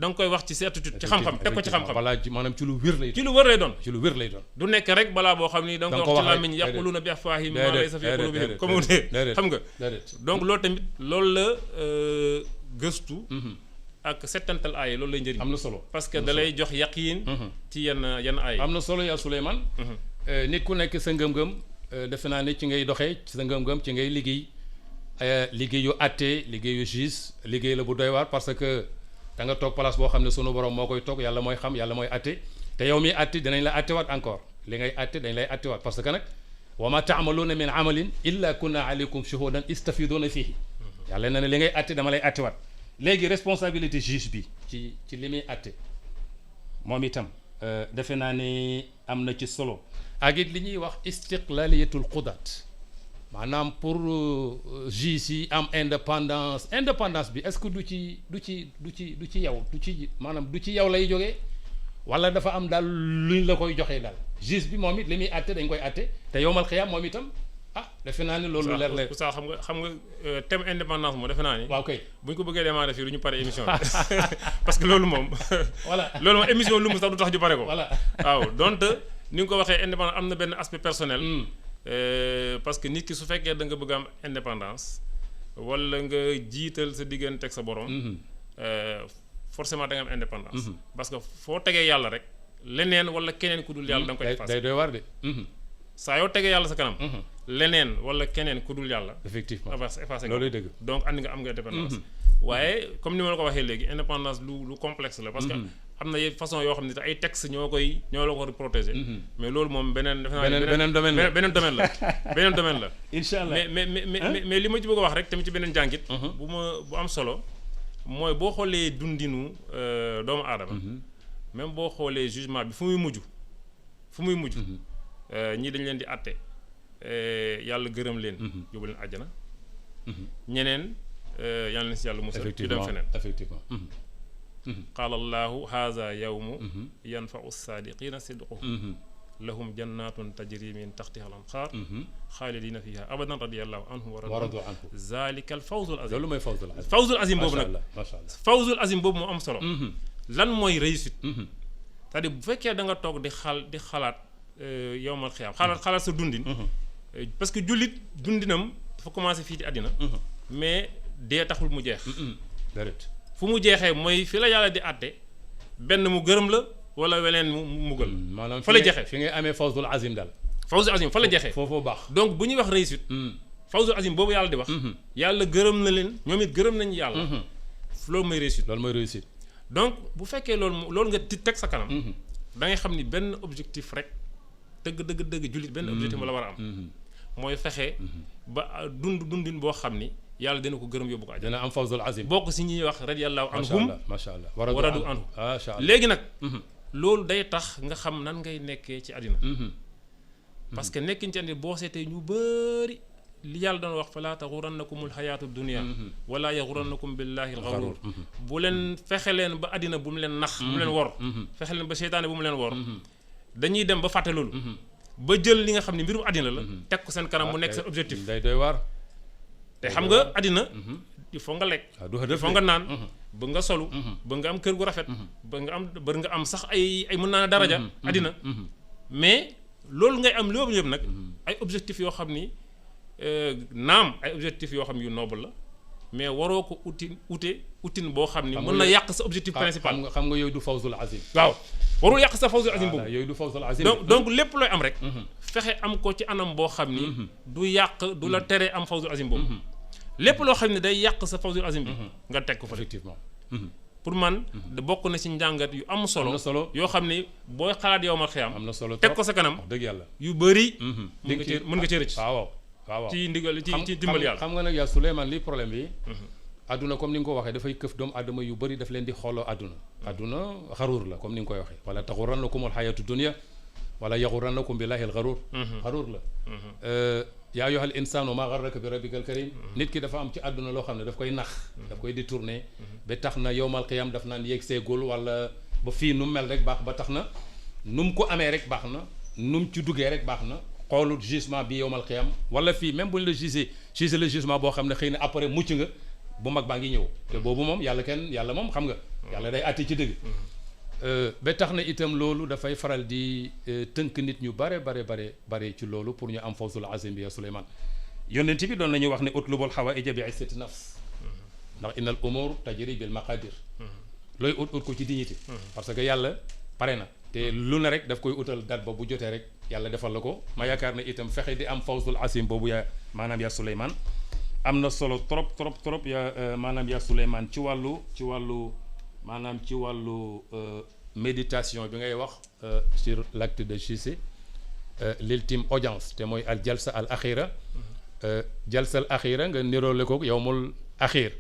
da nga koy wax ci certitude ci xam-xam teg ko ci xam-xam balaa maanaam ci lu wér lay doon ci lu wér lay doon du nekk rek balaa boo xam ni da nga koy wax ci làmmiñ yaquluuna bi afwaahihim maa laysa fi quluubihim comme xam nga donc loolu tamit loolu la gëstu ak settantal aaya loolu lay njëriñ am na solo parce que da lay jox yaqiin ci yenn aaya am na solo yaa Souleymane nit ku nekk sa ngëm-ngëm defe naa ne ci ngay doxee ci sa ngëm-ngëm ci ngay liggéeyu àtte liggéeyu juge liggéey la bu doy waar parce que da nga toog place boo xam ne sunu borom moo koy toog yàlla mooy xam yàlla mooy àtte te yow mi àtte dinañ la àttewaat encore li ngay àtte dañ lay àttewaat parce que nag wa ma taamaluuna min amalin illa kunna alaykum shuhudan istafiduuna fihi yàlla na ne li ngay àtte dama lay àttewaat léegi responsabilité juge bi ci li muy àtte moom itam defe naa ne am na ci solo ak it li ñuy wax istiqlaliyatul qudaat maanaam pour juge yi am indépendance bi est-ce que du ci yow maanaam du ci yow lay jógee wala dafa am daal luñ la koy joxee daal juge bi moom it li muy àtte dañ koy àtte te yowmal xiyaam moom itam defe naa ni loolu leer la ça xam nga thème indépendance moom defe naa ni waaw kay bu ñu ko bëggee démarrer fii du ñu pare émission bi parce que loolu moom voilà loolu moom émission lu mu sax du tax ñu pare ko voilà waaw donte ni nga ko waxee indépendance am na benn aspect personnel parce que nit ki su fekkee da nga bëgg am indépendance wala nga jiital sa diggante ak sa borom forcément da nga am indépendance parce que foo tegee yàlla rek leneen wala keneen ku dul yàlla da nga koy effacer day doy war de saa yoo tegee yàlla sa kanam leneen wala keneen ku dul yàlla effectivement effacé looluy dëgg donc andi nga am nga dépendance waaye comme ni ma la ko waxee léegi indépendance lu complexe la parce que am na façon yoo xam ne te ay textes ñoo la ko protéger mais loolu moom beneen domaine la beneen domaine la incha allah mais li ma ci bëgg a wax rek tamit ci beneen jàngit bu am solo mooy boo xoolee dundinu doomu aadama même boo xoolee jugement bi fu muy mujj ñii dañ leen di àtte yàlla gërëm leen yóbbu leen àjjana ñeneen yàlla na si yàlla musal ñu dem feneen effectivement qaala allahu haza yawmu yanfau saadiqina sidquhum lahum jannatun tajri min taxtiha al anhaar xaalidina fiha abadan radiyallahu anhum wa radu anhu zalika al fawzul azim loolu mooy fawzul azim boobu nag macha allah fawzul azim boobu moo am solo lan mooy réussite c'est-à-dire bu fekkee da nga toog di xalaat yowmal xiyaam xalaat sa dundin parce que jullit dundinam dafa commencé fii ci àddina mais dee taxul mu jeex fu mu jeexee mooy fi la yàlla di àtte benn mu gërëm la wala weneen mu mugal maanaam fa la jeexee fi ngay amee fawzul azim daal fawzul azim fa la jeexee foofu baax donc bu ñuy wax réussite fawzul azim boobu yàlla di wax yàlla gërëm na leen ñoom it gërëm nañu yàlla loolu mooy réussite donc bu fekkee loolu nga teg sa kanam da ngay xam ni benn objectif rek dëgg jullit benn objectif la war a am mooy fexe ba dundin boo xam ni yàlla dina ko gërëm yóbbu ko àjjana dina am fawzul azim bokk si ñuy wax radiyallahu anhum macha allah waradu anhu macha allah léegi nag loolu day tax nga xam nan ngay nekkee ci àddina parce que nekkin ci àddina boo seetee ñu bëri li yàlla doon wax falaa taxurannakumul xayaatu dunia wala yaxurannakum billahi alxaruur bu leen fexe leen ba àddina bu mu leen nax bu mu leen wor fexe leen ba seytaane bu mu leen wor dañuy dem ba fàtte loolu ba jël li nga xam ne mbirum àddina la teg ko seen kanam mu nekk seen objectif day doy waar te xam nga àddina il faut nga lekk il faut nga naan ba nga solu ba nga am kër gu rafet ba nga am sax ay mën naa ne daraja àddina mais loolu ngay am loolu yëpp nag ay objectifs yoo xam ni naam ay objectifs yoo xam yu noble la mais waroo ko utin boo xam ni mën na yàq sa objectif principal xam nga yooyu du fawzul azim waaw warul yàq sa fawzul azim boobu yooyu du fawzul azim donc lépp looy am rek fexe am ko ci anam boo xam ni du yàq du la tere am fawzul azim boobu lépp loo xam ne day yàq sa fawzul azim bi nga teg ko fa effectivement pour man bokk na ci njàngat yu am solo yoo xam ni booy xalaat yow ma xiyam am na solo teg ko sa kanam wax dëgg yàlla yu bëri mën nga ci rëcc waaw ci ndigal ci dimbal yàlla xam nga nag yaa Souleymane li problème bi adduna comme ni nga ko waxee dafay këf doomu aadama yu bëri daf leen di xooloo adduna xaruur la comme ni nga koy waxee wala taxurannakum alxayatu dunia wala yaxurannakum billahi alxaruur xaruur la yaa ayyuhal insaanu maa garraka bi rabbikal karim nit ki dafa am ci àdduna loo xam ne daf koy nax daf koy détourné ba tax na yowmal qiyam daf naan yéeg seegul wala ba fii nu mu mel rek baax ba tax na nu mu ko amee rek baax na nu mu ci duggee rek baax na xoolul jugement bi yowmal qiyam wala fii même bu ñu la jugé le jugement boo xam ne xëy na après mucc nga bu mag baa ngi ñëw te boobu moom yàlla moom xam nga yàlla day àtte ci dëgg ba tax na itam loolu dafay faral di tënk nit ñu bare ci loolu pour ñu am fawzul azim bi ya Souleymane yonent bi doon nañu wax ne utlubul hawaïja bi izzati nafs ndax innal umur tajri bil maqadir looy ut ko ci dignité parce que yàlla pare na te lu ne rek daf koy utal date ba bu jotee rek yàlla defal la ko ma yaakaar ne itam fexe di am fawzul azim boobu yaa maanaam ya Souleymane am na solo trop ya maanaam ya Souleymane ci wàllu maanaam ci wàllu méditation bi ngay wax sur l'acte de justice l'ultime audience te mooy al jalsa al axira jalsa al axira nga niroole ko yowmul axir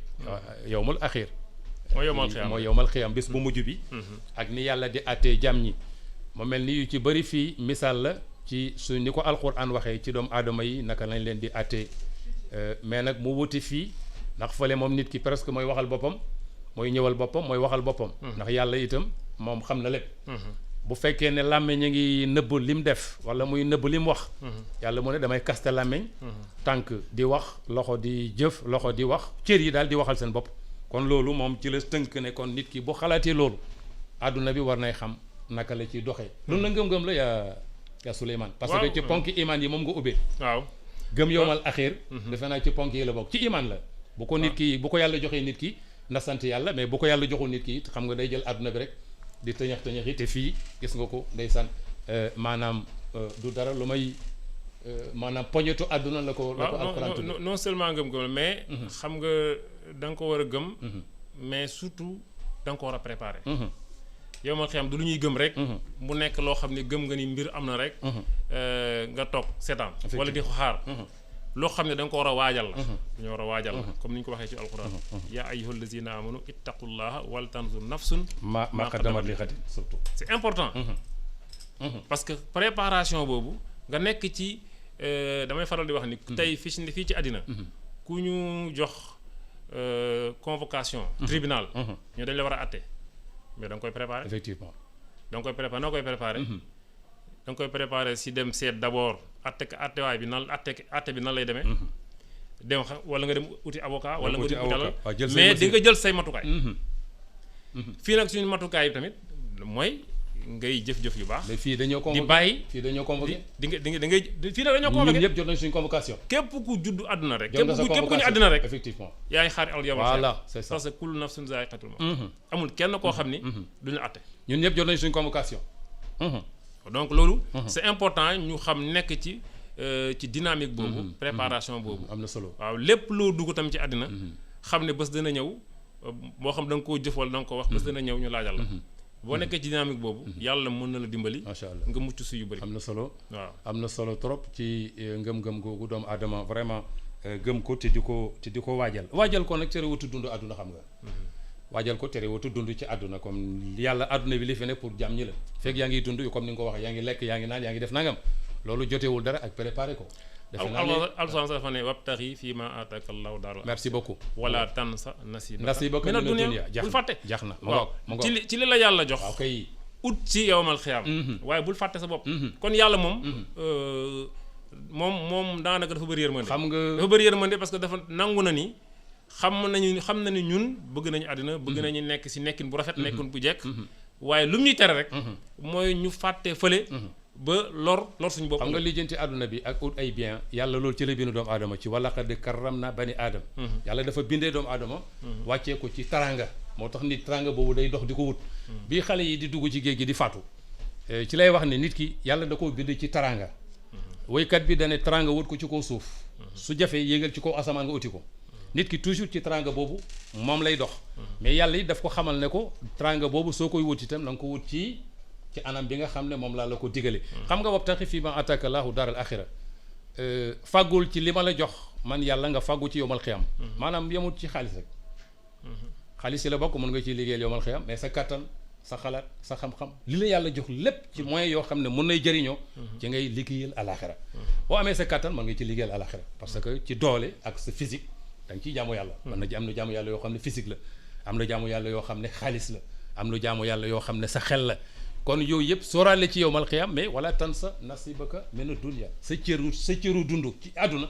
mooy yowmal xiyam bis bu mujj bi ak ni yàlla di àttee jàmm ñi mu mel ni yu ci bëri fii misaal la ci su ni ko alquran waxee ci doomu aadama yi naka lañ leen di àttee mais nag mu wuti fii ndax fële moom nit ki presque mooy waxal boppam mooy ñëwal boppam mooy waxal boppam ndax yàlla itam moom xam na lépp bu fekkee ne làmmeñ a ngi nëbb lim def wala muy nëbb lim wax yàlla mu ne damay kaste làmmeñ tànk di wax loxo di jëf loxo di wax cër yi daal di waxal seen bopp kon loolu moom ci la tënk ne kon nit ki bu xalaatee loolu àdduna bi war nay xam naka la ciy doxee loolu na ngëm-ngëm la yaa Souleymane parce que ci ponki imaan yi moom nga ubbee waaw gëm yowmal axir defe naa ci ponk yi la bokk ci imaan la bu ko nit ki bu ko yàlla joxee nit ki na sant yàlla mais bu ko yàlla joxul nit ki it xam nga day jël àdduna bi rek di tëñax yi te fii gis nga ko ndeysaan maanaam du dara lu may maanaam poñetu àdduna la ko alxuraan tudd. non seulement ngëm-ngëm mais xam nga da nga ko war a gëm mais surtout da nga ko war a préparer yow ma xam du lu ñuy gëm rek mu nekk loo xam ne gëm nga ni mbir am na rek nga toog seetaan wala di ko xaar loo xam ne da nga ko war a waajal la dañoo war a waajal la comme ni ñu ko waxee ci alxuraan yaa ayyuhal lazina amanu ittaqullaha wal tanzur nafsun ma qaddamat li ghadin surtout c'est important parce que préparation boobu nga nekk ci damay faral di wax ni tey fii ci àddina ku ñu jox convocation tribunal ñoo dañ la war a atte mais da nga koy préparer effectivement da nga koy préparer noo koy préparer da nga koy préparer si dem seet d'abord attewaay bi nan atte bi nan lay demee dem wala nga dem uti avocat wala nga dem uti mais di nga jël say matukaay fii nag suñu matukaay bi tamit mooy ngay jëf-jëf yu baax. mais fii dañoo convoqué di bàyyi fii dañoo convoqué. di nga ngay fii nag dañoo convoqué ñun ñëpp jot nañ suñu convocation. képp ku juddu àdduna rek. jot nga sa képp ku ñu àdduna rek. effectivement yaa ngi xaar al yawmal voilà c'est ça parce que kullu nafsin zaa'iqatul mawt amul kenn koo xam ni. duñu àtte. ñun ñëpp jot nañ suñu convocation. donc loolu. c'est important ñu xam nekk ci dynamique boobu. préparation boobu. am na solo waaw lépp loo dugg tam ci àddina. xam ne bés dana ñëw moo xam da nga koo jëf wala da nga ko wax bés dana ñëw ñu laajal la. boo nekkee ci dynamique boobu yàlla mën na la dimbali. macha allah nga mucc si yu bëri. am na solo waaw am na solo trop ci ngëm-ngëm googu doomu aadama vraiment gëm ko te di ko waajal ko nag terewutu dund àdduna xam nga. waajal ko terewutu dund ci àdduna comme yàlla àdduna bi li fi ne pour jàmm ñi la fekk yaa ngi dund comme ni nga ko waxee yaa ngi lekk yaa ngi naan yaa ngi def nangam loolu jotewul dara ak préparer ko. defe naa ne alxuraan dafa ne wabtaxi fii ma aataaka Allahu daaral merci beaucoup. wala tansa nasiibaka mina dunya bul fàtte. jax na waaw ci li la yàlla jox. waaw kay ut ci yawmal xiyaam. waaye bul fàtte sa bopp. kon yàlla moom daanaka dafa bëri yërmande. xam nga dafa bëri yërmande parce que dafa nangu na ni xam na ni ñun bëgg nañu àddina bëgg nañu nekk si nekkin bu rafet. nekkin bu jekk. waaye lu mu ñuy tere rek. mooy ñu fàtte fële. ba lor suñu bopp. xam nga lijjanti àdduna bi ak ut ay bien yàlla loolu ci la bindu doomu aadama ci wala qad karramna bani aadam yàlla dafa bindee doomu aadama wàccee ko ci taranga moo tax nit taranga boobu day dox di ko wut bii xale yi di dugg ci géej gi di faatu ci lay wax ne nit ki yàlla da koo bind ci taranga woykat bi dane taranga wut ko ci kaw suuf su jafee yéegal ci kaw asamaan nga uti ko nit ki toujours ci taranga boobu moom lay dox mais yàlla yi daf ko xamal ne ko taranga boobu soo koy wut itam na nga ko wut ci anam bi nga xam ne moom laa la ko digale xam nga wabtaxi fii ma ataaka laahu daaral axira fàggul ci li ma la jox man yàlla nga fàggu ci yowmal xiyam maanaam yemut ci xaalis rek xaalis yi la bokk mën nga ciy liggéeyal yowmal xiyam mais sa kattan sa xalaat sa xam-xam li la yàlla jox lépp ci moyen yoo xam ne mën nay jëriñoo ci ngay liggéeyal alaxira boo amee sa kattan mën nga ci liggéeyal alaxira parce que ci doole ak sa physique da nga ciy jaamu yàlla am na jaamu yàlla yoo xam ne physique la am na jaamu yàlla yoo xam ne xaalis la am na jaamu yàlla yoo xam ne sa xel la kon yooyu yëpp sóoraale ci yowmal xiyaam mais wala tansa nasibaka mina dunya sa cëru dund ci àdduna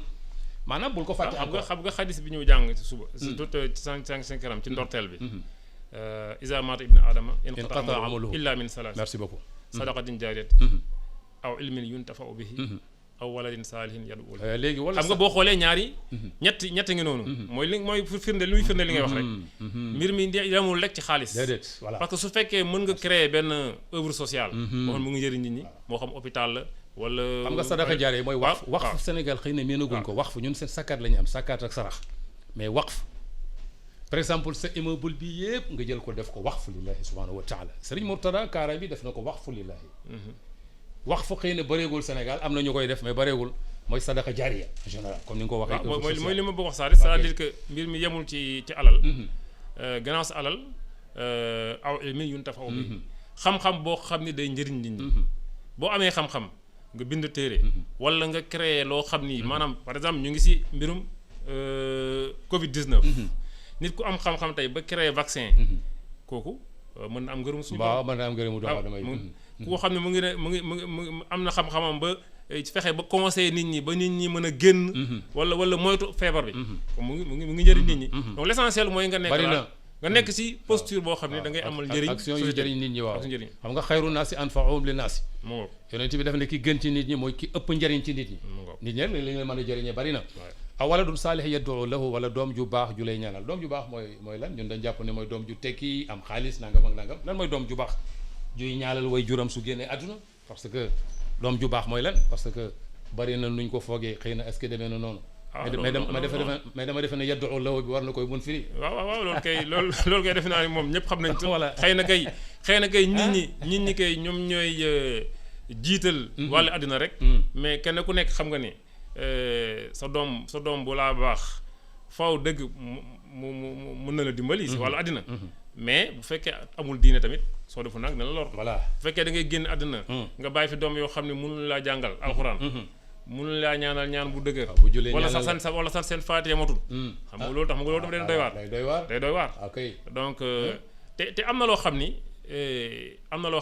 maanaam bul ko fàtte. xam nga xadis bi ñu jàng ci suba. surtout ci 5 kanam ci ndorteel bi. iza maata ibnu aadama inqataa amaluhu illa min salaas. merci beaucoup. sadaqatin jaariyat aw ilmin yuntafa'u bihi aw waladin saalihin yad'u lahu. léegi wala xam nga boo xoolee ñaari. ñetti ngi noonu. mooy firnde li muy firnde li ngay wax rek. mbir mi demul rek ci xaalis. déedéet voilà parce que su fekkee mën nga créer benn œuvre sociale. moo xam mu ngi njëriñ nit ñi moo xam hôpital la wala. xam nga sadaqa jaare mooy waqf Sénégal xëy na miinaguñ ko waqf ñun seen sakkaat la ñu am sakkaat ak sarax mais waqf par exemple sa immeuble bi yëpp nga jël ko def ko waqf lillahi subhanahu wa taala Serigne Mourtada Kaara bi def na ko waqf lillahi waqf xëy na bëreegul Sénégal am na ñu koy def mais bëreegul mooy sadaqa jaariya en général comme ni nga ko waxee. mooy li ma bëgg wax saa c'est-à-dire que mbir mi yemul ci alal. gannaaw sa alal aw ilmin yuntafa'u bihi xam-xam boo xam ni day njëriñ nit ñi. boo amee xam-xam nga bind téere. wala nga créer loo xam ni maanaam par exemple ñu ngi si mbirum Covid 19. nit ku am xam-xam tey ba créer vaccin. kooku mën na am ngërëm suñu. waaw mën na am ngërëmu doomu aadama yi. koo xam ne mu ngi am na xam-xamam ba fexe ba conseiller nit ñi ba nit ñi mën a génn. wala moytu feebar bi. mu ngi njëriñ nit ñi. donc l'essentiel mooy nga nekk nga nekk ci posture boo xam ne da ngay amal njëriñ. action yu jëriñ nit ñi waaw njëriñ. xam nga xayru naasi anfa'uhum linnaasi. moo yonent bi def ne ki gën ci nit ñi mooy ki ëpp njëriñ ci nit ñi. nit ñi li nga mën a jëriñee bari na. aw waladun saalih yad'u lahu wala doom ju baax ju lay ñaanal doom ju baax mooy lan ñun dañ jàpp ne mooy doom ju tekki am xaalis nangam ak nangam lan mooy doom ju baax juy ñaanal way juram su génnee àdduna parce que doom ju baax mooy lan parce que bari na nuñ ko foogee xëy na est-ce que demee na noonu. mais dama defe ne yaddu lahu bi war na koy mun firi. waaw loolu kay defe naa ne moom ñëpp xam nañ ko. voilà xëy na kay nit ñi kay ñoom ñooy jiital. wàllu àddina rek. mais kenn ku nekk xam nga ni sa doom bu laa baax faaw dëgg mu mën na la dimbali. si wàllu àddina. mais bu fekkee amul diine tamit soo defu nag na la lor. voilà bu fekkee da ngay génn àddina. nga bàyyi fi doom yoo xam ne mënuñu laa jàngal alxuraan. mënuñu laa ñaanal ñaan bu dëgër. bu julee wala sax seen faatee matul. xam nga loolu tax xam nga loolu tamit day doy waar. ok donc te am na loo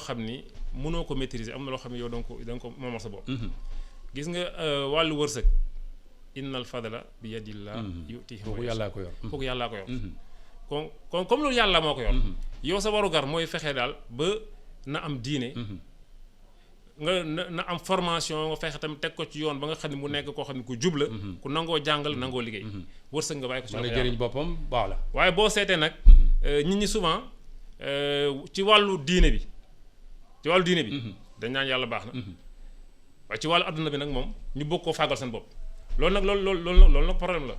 xam ni mënoo ko maîtriser am na loo xam ne yow da nga ko moomal sa bopp. gis nga wàllu wërsëg. innal fadla bi yadillah yutihi kooku yàllaa ko yor. kooku yàllaa ko yor. kon comme loolu yàlla moo ko yor. yow sa warugar mooy fexe daal ba na am diine. na am formation nga fexe tamit teg ko ci yoon ba nga xam ne mu nekk koo xam ne ku jub la. ku nangoo jàngal nangoo liggéey. wërsëg nga bàyyi ko ci loxo yàlla jëriñ boppam baax la. waaye boo seetee nag. nit ñi souvent ci wàllu diine bi. dañ naan yàlla baax na. waaye ci wàllu adduna bi nag moom ñu bëgg koo fàggal seen bopp. loolu nag problème la.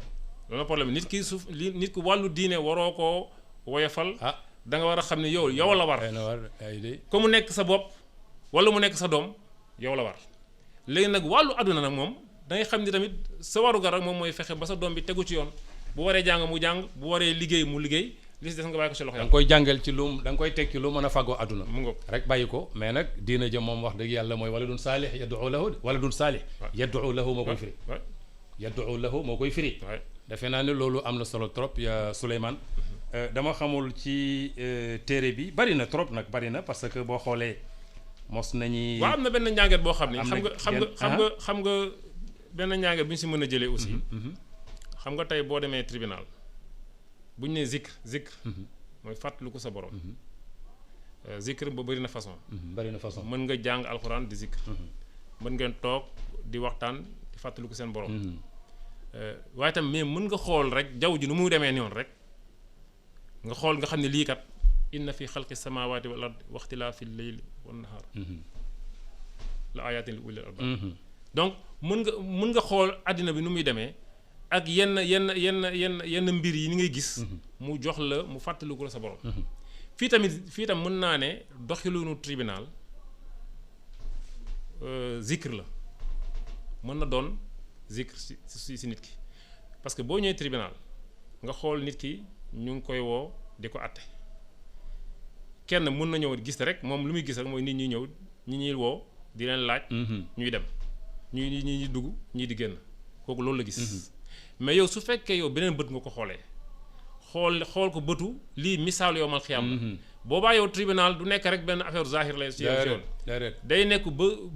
loolu nag problème nit ki wàllu diine waroo koo woyofal. da nga war a xam ne yow la war. ko mu nekk sa bopp wala mu nekk sa doom yow la war. léegi nag wàllu àdduna nag moom da ngay xam ni tamit sa waru gar ak moom mooy fexe ba sa doom bi tegu ci yoon bu waree jàng mu jàng bu waree liggéey mu liggéey li si des nga bàyyi ko si loxo yàlla. da nga koy jàngal ci lu da nga koy teg ci lu mën a fàggoo àdduna. mu ngoog rek bàyyi ko mais nag diina ja moom wax dëgg yàlla mooy waladun saalih yad'u lahu waladun saalih yad'u lahu moo koy firi. yad'u lahu moo koy firi. defe naa ne loolu am na solo trop ya Souleymane. dama xamul ci téere bi bari na trop nag bari na parce que boo xoolee mos nañu. waaw am na benn njàngat boo xam ni. xam nga benn njàngat bi ñu si mën a jëlee aussi. xam nga tey boo demee tribunal bu ñu nee zikr. mooy fàttaliku sa borom. zikr ba bari na façon. mën nga jàng alxuraan di zikr. mën ngeen toog di waxtaan di fàttaliku seen borom. waaye tam mais mën nga xool rek jaww ji nu muy demee noonu rek nga xool nga xam ne lii kat inna fi xalqi samawati wal ard wa ixtilaafi leyli wan nahaar la ayatin li ulil albab donc mën nga xool àddina bi nu muy demee ak yenn mbir yi ni ngay gis mu jox la mu fàttaliku la sa borom. fii tam mën naa ne doxilinu tribunal zikr la mën na doon zikr si nit ki parce que boo ñëwee tribunal nga xool nit ki ñu ngi koy woo di ko àtte kenn mën na ñëw gis rek moom lu muy gis rek mooy nit ñi ñëw ñi ñuy woo di leen laaj. ñuy dem ñuy dugg ñii di génn kooku loolu la gis. mais yow su fekkee yow beneen bët nga ko xoolee xool ko bëtu lii misaal yow mal xiyam la. boobaa yow tribunal du nekk rek benn affaire zahir lay si yoon day nekk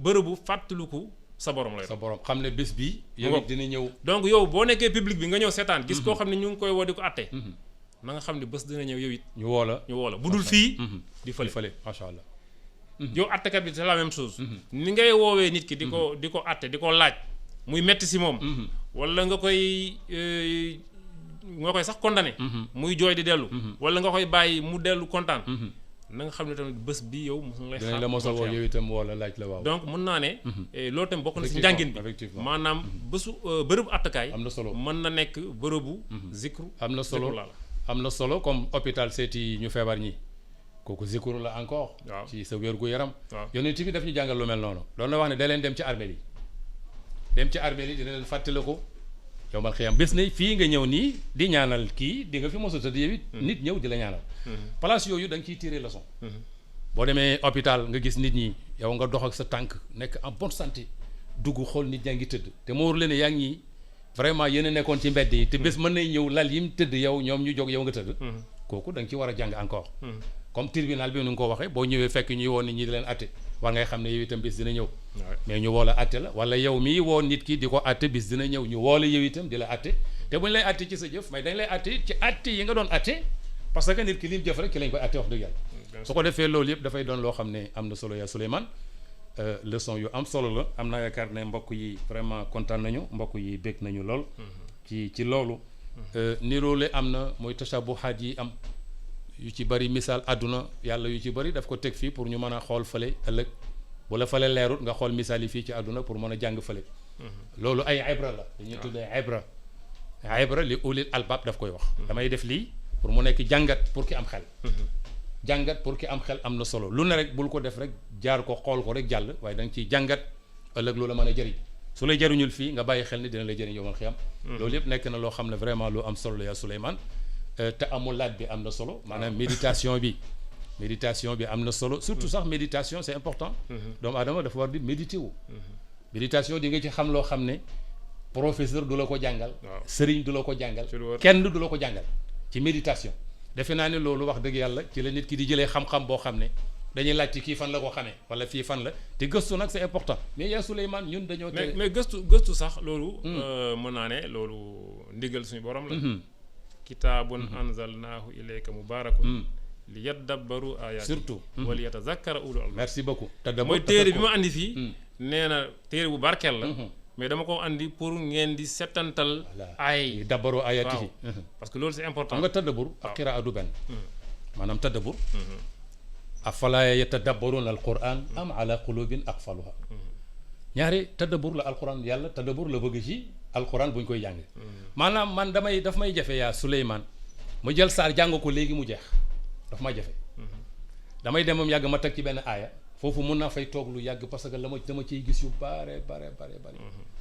bërëbu fàttaliku sa borom lay. sa borom xam ne bés bi yow dina ñëw. donc yow boo nekkee public bi nga ñëw seetaan gis koo xam ne ñu ngi koy woo di ko àtte. na nga xam ne bés dina ñëw yow it. ñu woo la bu dul fii. di fële macha allah. yow àttekat bi c'est la même chose. ni ngay woowee nit ki di ko àtte di ko laaj muy metti si moom. wala nga koy sax condamné. muy jooy di dellu. wala nga koy bàyyi mu dellu kontaan. na nga xam ne tamit bés bi yow mos lay xaar la mosal woo yow itam wala laaj la waaw. donc mën naa ne. loolu tamit bokk na si njàngin bi maanaam bésu bërëbu àttekaay. am na solo mën na nekk bërëbu. zikru am na solo am na solo comme hôpital seeti ñu feebar ñi kooku zikru la encore. waaw ci sa wér-gu-yaram. waaw yonent bi daf ñu jàngal lu mel noonu. doon na wax ne da leen dem ci armeel yi dina leen fàttali ko yow mal xiyam bés na fii nga ñëw nii di ñaanal kii di nga fi mos a tëdd yow it nit ñëw di la ñaanal. place yooyu da nga ciy tirer leçon. boo demee hôpital nga gis nit ñi yow nga dox ak sa tànk nekk en bonne santé dugg xool nit ñaa ngi tëdd te moo war leen ne yaa ngi vraiment yéen a nekkoon ci mbedd yi te bés mën nay ñëw lal yi mu tëdd yow ñoom ñu jóg yow nga tëdd. kooku da nga ci war a jàng encore. comme tribunal bi nu nga ko waxee boo ñëwee fekk ñuy woo nit ñi di leen atte war ngay xam ne yow itam bis dina ñëw. mais ñu woo la atte la wala yow mii woo nit ki di ko atte bis dina ñëw ñu woo la yow itam di la atte te bu ñu lay atte ci sa jëf mais dañ lay atte ci atte yi nga doon atte parce que nit ki li mu jëf rek ci lañ koy atte wax dëgg yàlla. su ko defee loolu yëpp dafay doon loo xam ne am na solo yaa Souleymane leçon yu am solo la am naa yaakaar ne mbokk yi vraiment kontaan nañu mbokk yi bég nañu lool. ci loolu. niroole am na mooy tashabuhaat yi am. yu ci bari misaal àdduna yàlla yu ci bari daf ko teg fii pour ñu mën a xool fële ëllëg wala fële leerut nga xool misaal yi fii ci àdduna pour mën a jàng fële loolu ay ibra la dañuy tuddee ibra li ulil albab daf koy wax damay def lii pour mu nekk jàngat pour ki am xel jàngat pour ki am xel am na solo lu ne rek bul ko def rek jaar ko xool ko rek jàll waaye da nga ciy jàngat ëllëg lu la mën a jëriñ su lay jëriñul fii nga bàyyi xel ni dina la jëriñ yow man xiyam loolu yëpp nekk na loo xam ne vraiment lu am solo la yaa Souleymane te amul laaj bi am na solo maanaam méditation bi am na solo surtout sax méditation c'est important doomu aadama dafa war di méditer wu méditation di nga ci xam loo xam ne professeur du la ko jàngal sëriñ du la ko jàngal kenn du la ko jàngal ci méditation defe naa ne loolu wax dëgg yàlla ci la nit ki di jëlee xam-xam boo xam ne dañuy laajte kii fan la ko xamee wala fii fan la te gëstu nag c'est important mais yaa Souleymane ñun dañoo mais gëstu sax loolu mën naa ne loolu ndigal suñu borom la kitaabun anzalnaahu ilayka mubaarakun li yaddabbaru aayaati surtout wala yatazakkara ulul albaab merci beaucoup mooy téere bi ma andi fii nee na téere bu barkeel la mais dama ko andi pour ngeen di settantal ay dabbaru aayaatihi parce que loolu c'est important xam nga tadabbur ak qiraa du benn maanaam tadabbur afalaa yatadabbaruuna alquran am ala qulubin aqfaluha ñaari tadabbur la alquran yàlla tadabbur la bëgg ci alquran bu ñu koy jàng maanaam man daf may jafe yaa Souleymane mu jël saar jàng ko léegi mu jeex daf may jafe damay dem moom yàgg ma teg ci benn aaya foofu mun naa fay toog lu yàgg parce que dama ciy gis yu bare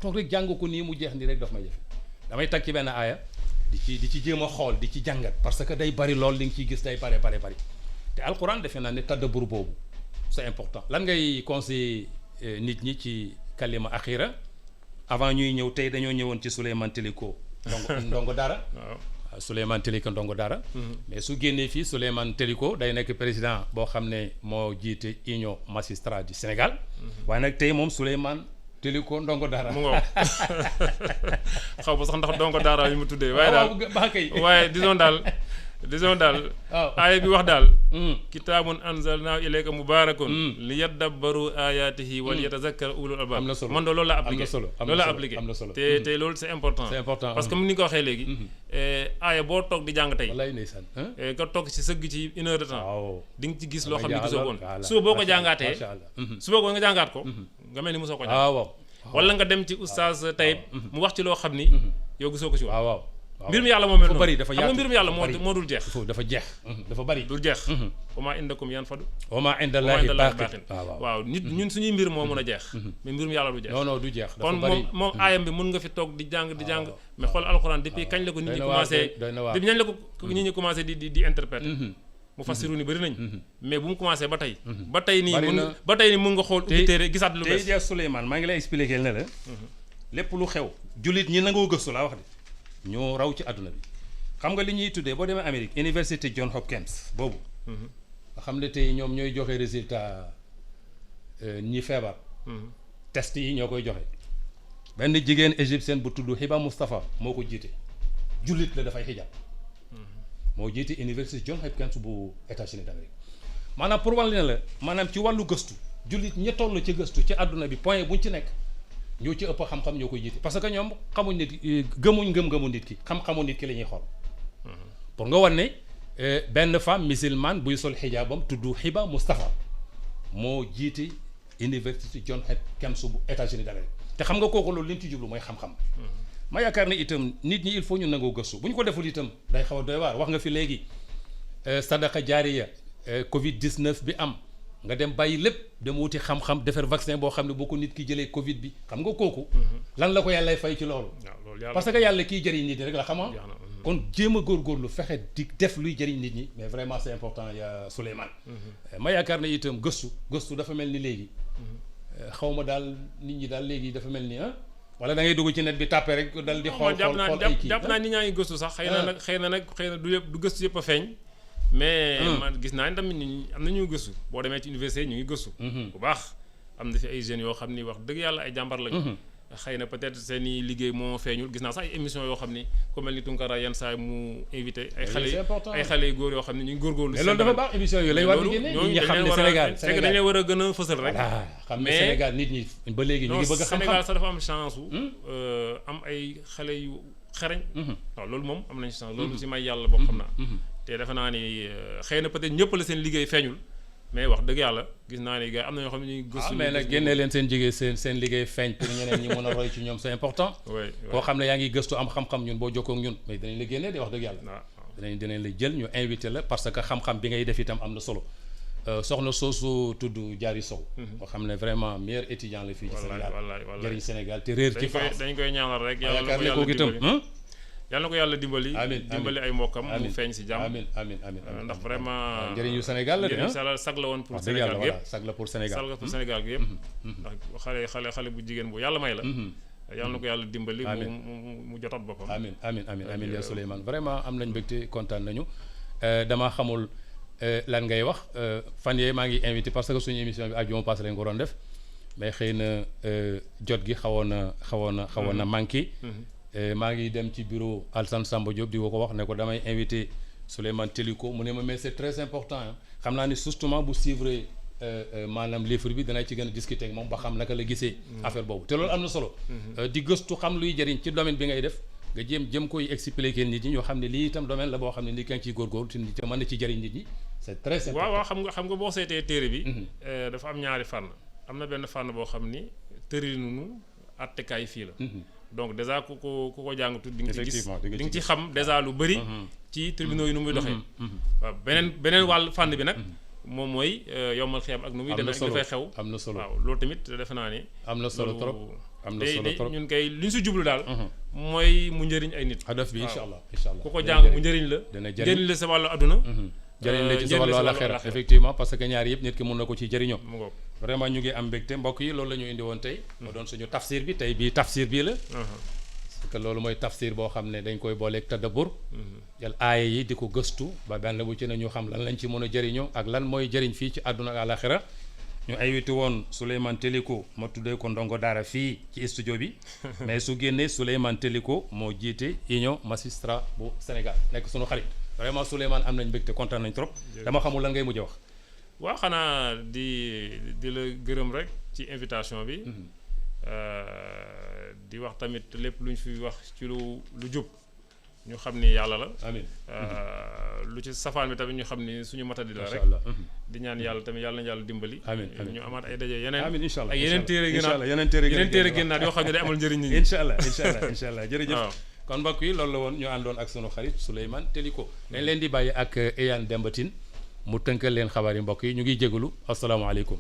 toog rek jàng ko nii mu jeex nii rek daf may jafe damay teg ci benn aaya di ci jéem a xool di ci jàngat parce que day bari lool li nga ciy gis day bari te alquran defe naa ne tadabbur boobu c'est important lan ngay conseiller nit ñi ci kalima axira avant ñuy ñëw tey dañoo ñëwoon ci Souleymane Téliko ndongo dara waaw Souleymane Téliko ndongo dara mais su génnee fii Souleymane Téliko day nekk président boo xam ne moo jiite union magistrat du Sénégal waaye nag tey moom Souleymane Téliko ndongo dara mu ngoog xaw ba sax ndax ndongo dara yu mu tuddee waaye disons daal aaya bi wax daal kitaabun anzalnaahu ilayka mubaarakun li yaddabbaru aayaatihi wal yatazakkara ulul albaab man de loolu la appliqué te loolu c'est important parce que ni nga ko waxee léegi aaya boo toog di jàng tey nga toog ci sëgg ci une heure de temps di nga ci gis loo xam ne gisoo woon suba boo ko jàngaatee suba boo nga jàngaat ko nga mel ni mosoo ko jàng wala nga dem ci oustaz Taïb mu wax ci loo xam ni yow gisoo ko ci woon mbirum yàlla moo mel noonu xam nga mbirum yàlla moo dul jeex dafa jeex dafa bari dul jeex wa maa indakum yanfadu wa maa indallaahi baaqin waaw nit ñun suñuy mbir moo mën a jeex mais mbirum yàlla du jeex non du jeex kon moom aayam bi mën nga fi toog di jàng mais xool alxuraan depuis kañ la ko nit ñi commencé depuis ñañ la ko nit ñi commencé di interpréter mu fassiru ni bëri nañ mais bu mu commencé ba tey nii mën nga xool ubbi téere gisaat lu bees tey Souleymane maa ngi lay expliquer ne la lépp lu xew jullit ñi nangoo gëstu laa wax de ñoo raw ci àdduna bi xam nga li ñuy tuddee boo demee Amérique université John Hopkins boobu nga xam ne tey ñoom ñooy joxe résultat ñi feebar test yi ñoo koy joxe benn jigéen égyptienne bu tudd Hiba Moustapha moo ko jiite jullit la dafay hijab moo jiite université John Hopkins bu États-Unis d'Amérique maanaam pour wàll ne la maanaam ci wàllu gëstu jullit ña toll ci gëstu ci àdduna bi point buñ ci nekk ñoo ci ëpp xam-xam ñoo koy jiite parce que ñoom xamuñ nit gëmuñ ngëm-ngëmu nit ki xam-xamu nit ki la ñuy xool pour nga wan ne benn femme musulmane buy sol xijaabam tudd Hiba Moustapha moo jiite université John Hopkins bu États-Unis d'Amérique te xam nga kooku loolu li ñu ci jublu mooy xam-xam ma yaakaar ne itam nit ñi il faut ñu nangoo gëstu bu ñu ko deful itam day xaw a doy waar wax nga fi léegi sadaqa jaariya Covid 19 bi am nga dem bàyyi lépp dem wuti xam-xam defar vaccin boo xam ne boo ko nit ki jëlee Covid bi xam nga kooku. lan la ko yàlla fay ci loolu. parce que yàlla kiy jëriñ nit ñi rek la xama kon jéem a góorgóorlu fexe di def luy jëriñ nit ñi mais vraiment c'est important ya Souleymane. ma yaakaar ne itam gëstu dafa mel ni léegi. xaw ma daal nit ñi daal léegi dafa mel ni wala da ngay dugg ci net bi tàppe rek dal di xool ay kii jàpp naa nit ñaa ngi gëstu sax xëy na du yëpp du gëstu yëpp a feeñ mais man gis naa ni tamit ñi am na ñu gëstu boo demee ci université ñu ngi gëstu bu baax am na fi ay jeunes yoo xam ni wax dëgg yàlla ay jàmbar lañu xëy na peut-être seen i liggéey moo feeñul gis naa sax ay émission yoo xam ni ku mel ni Tunkara yenn saa mu invité ay xale yu góor yoo xam ne ñu ngi góorgóorlu mais loolu dafa baax émission yooyu lañ war di génne ñi xam ne Sénégal c'est que dañu war a gën a fësal rek xam ne Sénégal nit ñi ba léegi ñu ngi bëgg a xam Sénégal sax dafa am chance am ay xale yu xereñ waaw loolu moom am nañ chance loolu si may yàlla boo xam naa te defe naa ni xëy na peut-être ñëpp la seen liggéey feeñul mais wax dëgg yàlla gis naa ni gars am na ñoo xam ne ñu ngi gëstu. mais nag génne leen seen jigéen seen liggéey feeñ pour ñeneen ñi mën a roy ci ñoom c'est important. koo xam ne yaa ngi gëstu am xam-xam ñun boo jokkoo ak ñun mais danañ la génne di wax dëgg yàlla. dinañ la jël ñu invité la parce que xam-xam bi ngay def itam am na solo. soxna soosu tudd Diary Sow. moo xam ne vraiment meilleur étudiant la fii ci Sénégal. jëriñ Sénégal te réer ci France. dañ koy ñaanal rek yàlla na ko yàlla dimbali. dimbali ay mbokkam mu feeñ si jàmm. amiin ndax vraiment. njëriñu Sénégal la de njëriñ sag la woon pour Sénégal gi yëpp sag la pour Sénégal. sag la pour Sénégal gi yëpp. ndax xale bu jigéen bu yàlla may la. yàlla na ko yàlla dimbali. mu jotat boppam. amiin ya Souleymane vraiment am nañ mbégte kontaan nañu. damaa xamul lan ngay wax fan yee maa ngi invité parce que suñu émission bi àjjuma passé lañ ko doon def mais xëy na jot gi xawoon na manqué. maa ngi dem ci bureau Alassane Samba Diop di ko wax ne ko damay invité Souleymane Teliko mu ne ma mais c'est très important xam naa ni justement bu suivre maanaam livre bi dana ci gën a discuter ak moom ba xam naka la gisee affaire boobu te loolu am na solo di gëstu xam luy jëriñ ci domaine bi ngay def nga jëm koy expliquer nit ñi ñoo xam ne lii itam domaine la boo xam ne nit kan ciy góorgóorlu te nit mën na ci jëriñ nit ñi c'est très important. waaw xam nga boo seetee téere bi dafa am ñaari fànn am na benn fànn boo xam ni tërinuñu attekaay fii la donc déjà ku ko jàng tuuti di nga ci gis di nga ci xam déjà lu bëri ci tribunaux yi nu muy doxee waaw beneen wàll fànn bi nag moom mooy yombal xiyam ak nu muy demee ak dafay xew am na solo waaw loolu tamit defe naa ni am na solo trop ñun kay li ñu si jublu daal mooy mu njëriñ ay nit hadaf bi incha allah ku ko jàng mu njëriñ la njëriñ la sa wàllu adduna jëriñ la ci sa wàllu àllaxira effectivement parce que ñaar yëpp nit ki mun na ko ci jëriñoo vraiment ñu ngi am mbégte mbokk yi loolu la ñu indi woon tey moo doon suñu tafsir bi tey bii tafsir bii la parce que loolu mooy tafsir boo xam ne dañ koy booleeg tadabbur jël aaya yi di ko gëstu ba benn bu ci ne ñu xam lan lañ ci mën a jëriñoo ak lan mooy jëriñ fii ci àdduna ak àllaxira ñu invité woon Souleymane Teliko ma tuddee ko ndongo daara fii ci studio bi mais su génnee Souleymane Teliko moo jiite union magistrat bu Sénégal nekk suñu xarit vraiment Souleymane am nañ mbégte kontaan nañ trop dama xamul lan ngay mujj wax waaw xanaa di la gërëm rek ci invitation bi di wax tamit lépp lu ñu fi wax ci lu jub ñu xam ni yàlla la amiin lu ci safaan bi tamit ñu xam ni suñu matadi la rek di ñaan yàlla tamit yàlla na yàlla dimbali amiin ñu amaat ay daje yeneen amiin incha allah ak yeneen téere génnaat yoo xam ne day amal njëriñ nit ñi incha allah jërëjëf kon mbokk yi loolu la woon ñu àndoon ak sunu xarit Souleymane Teliko dañ leen di bàyyi ak Eyane Demba Tine mu tënkal leen xabaar yi mbokk yi ñu ngi jégalu asalaamaaleykum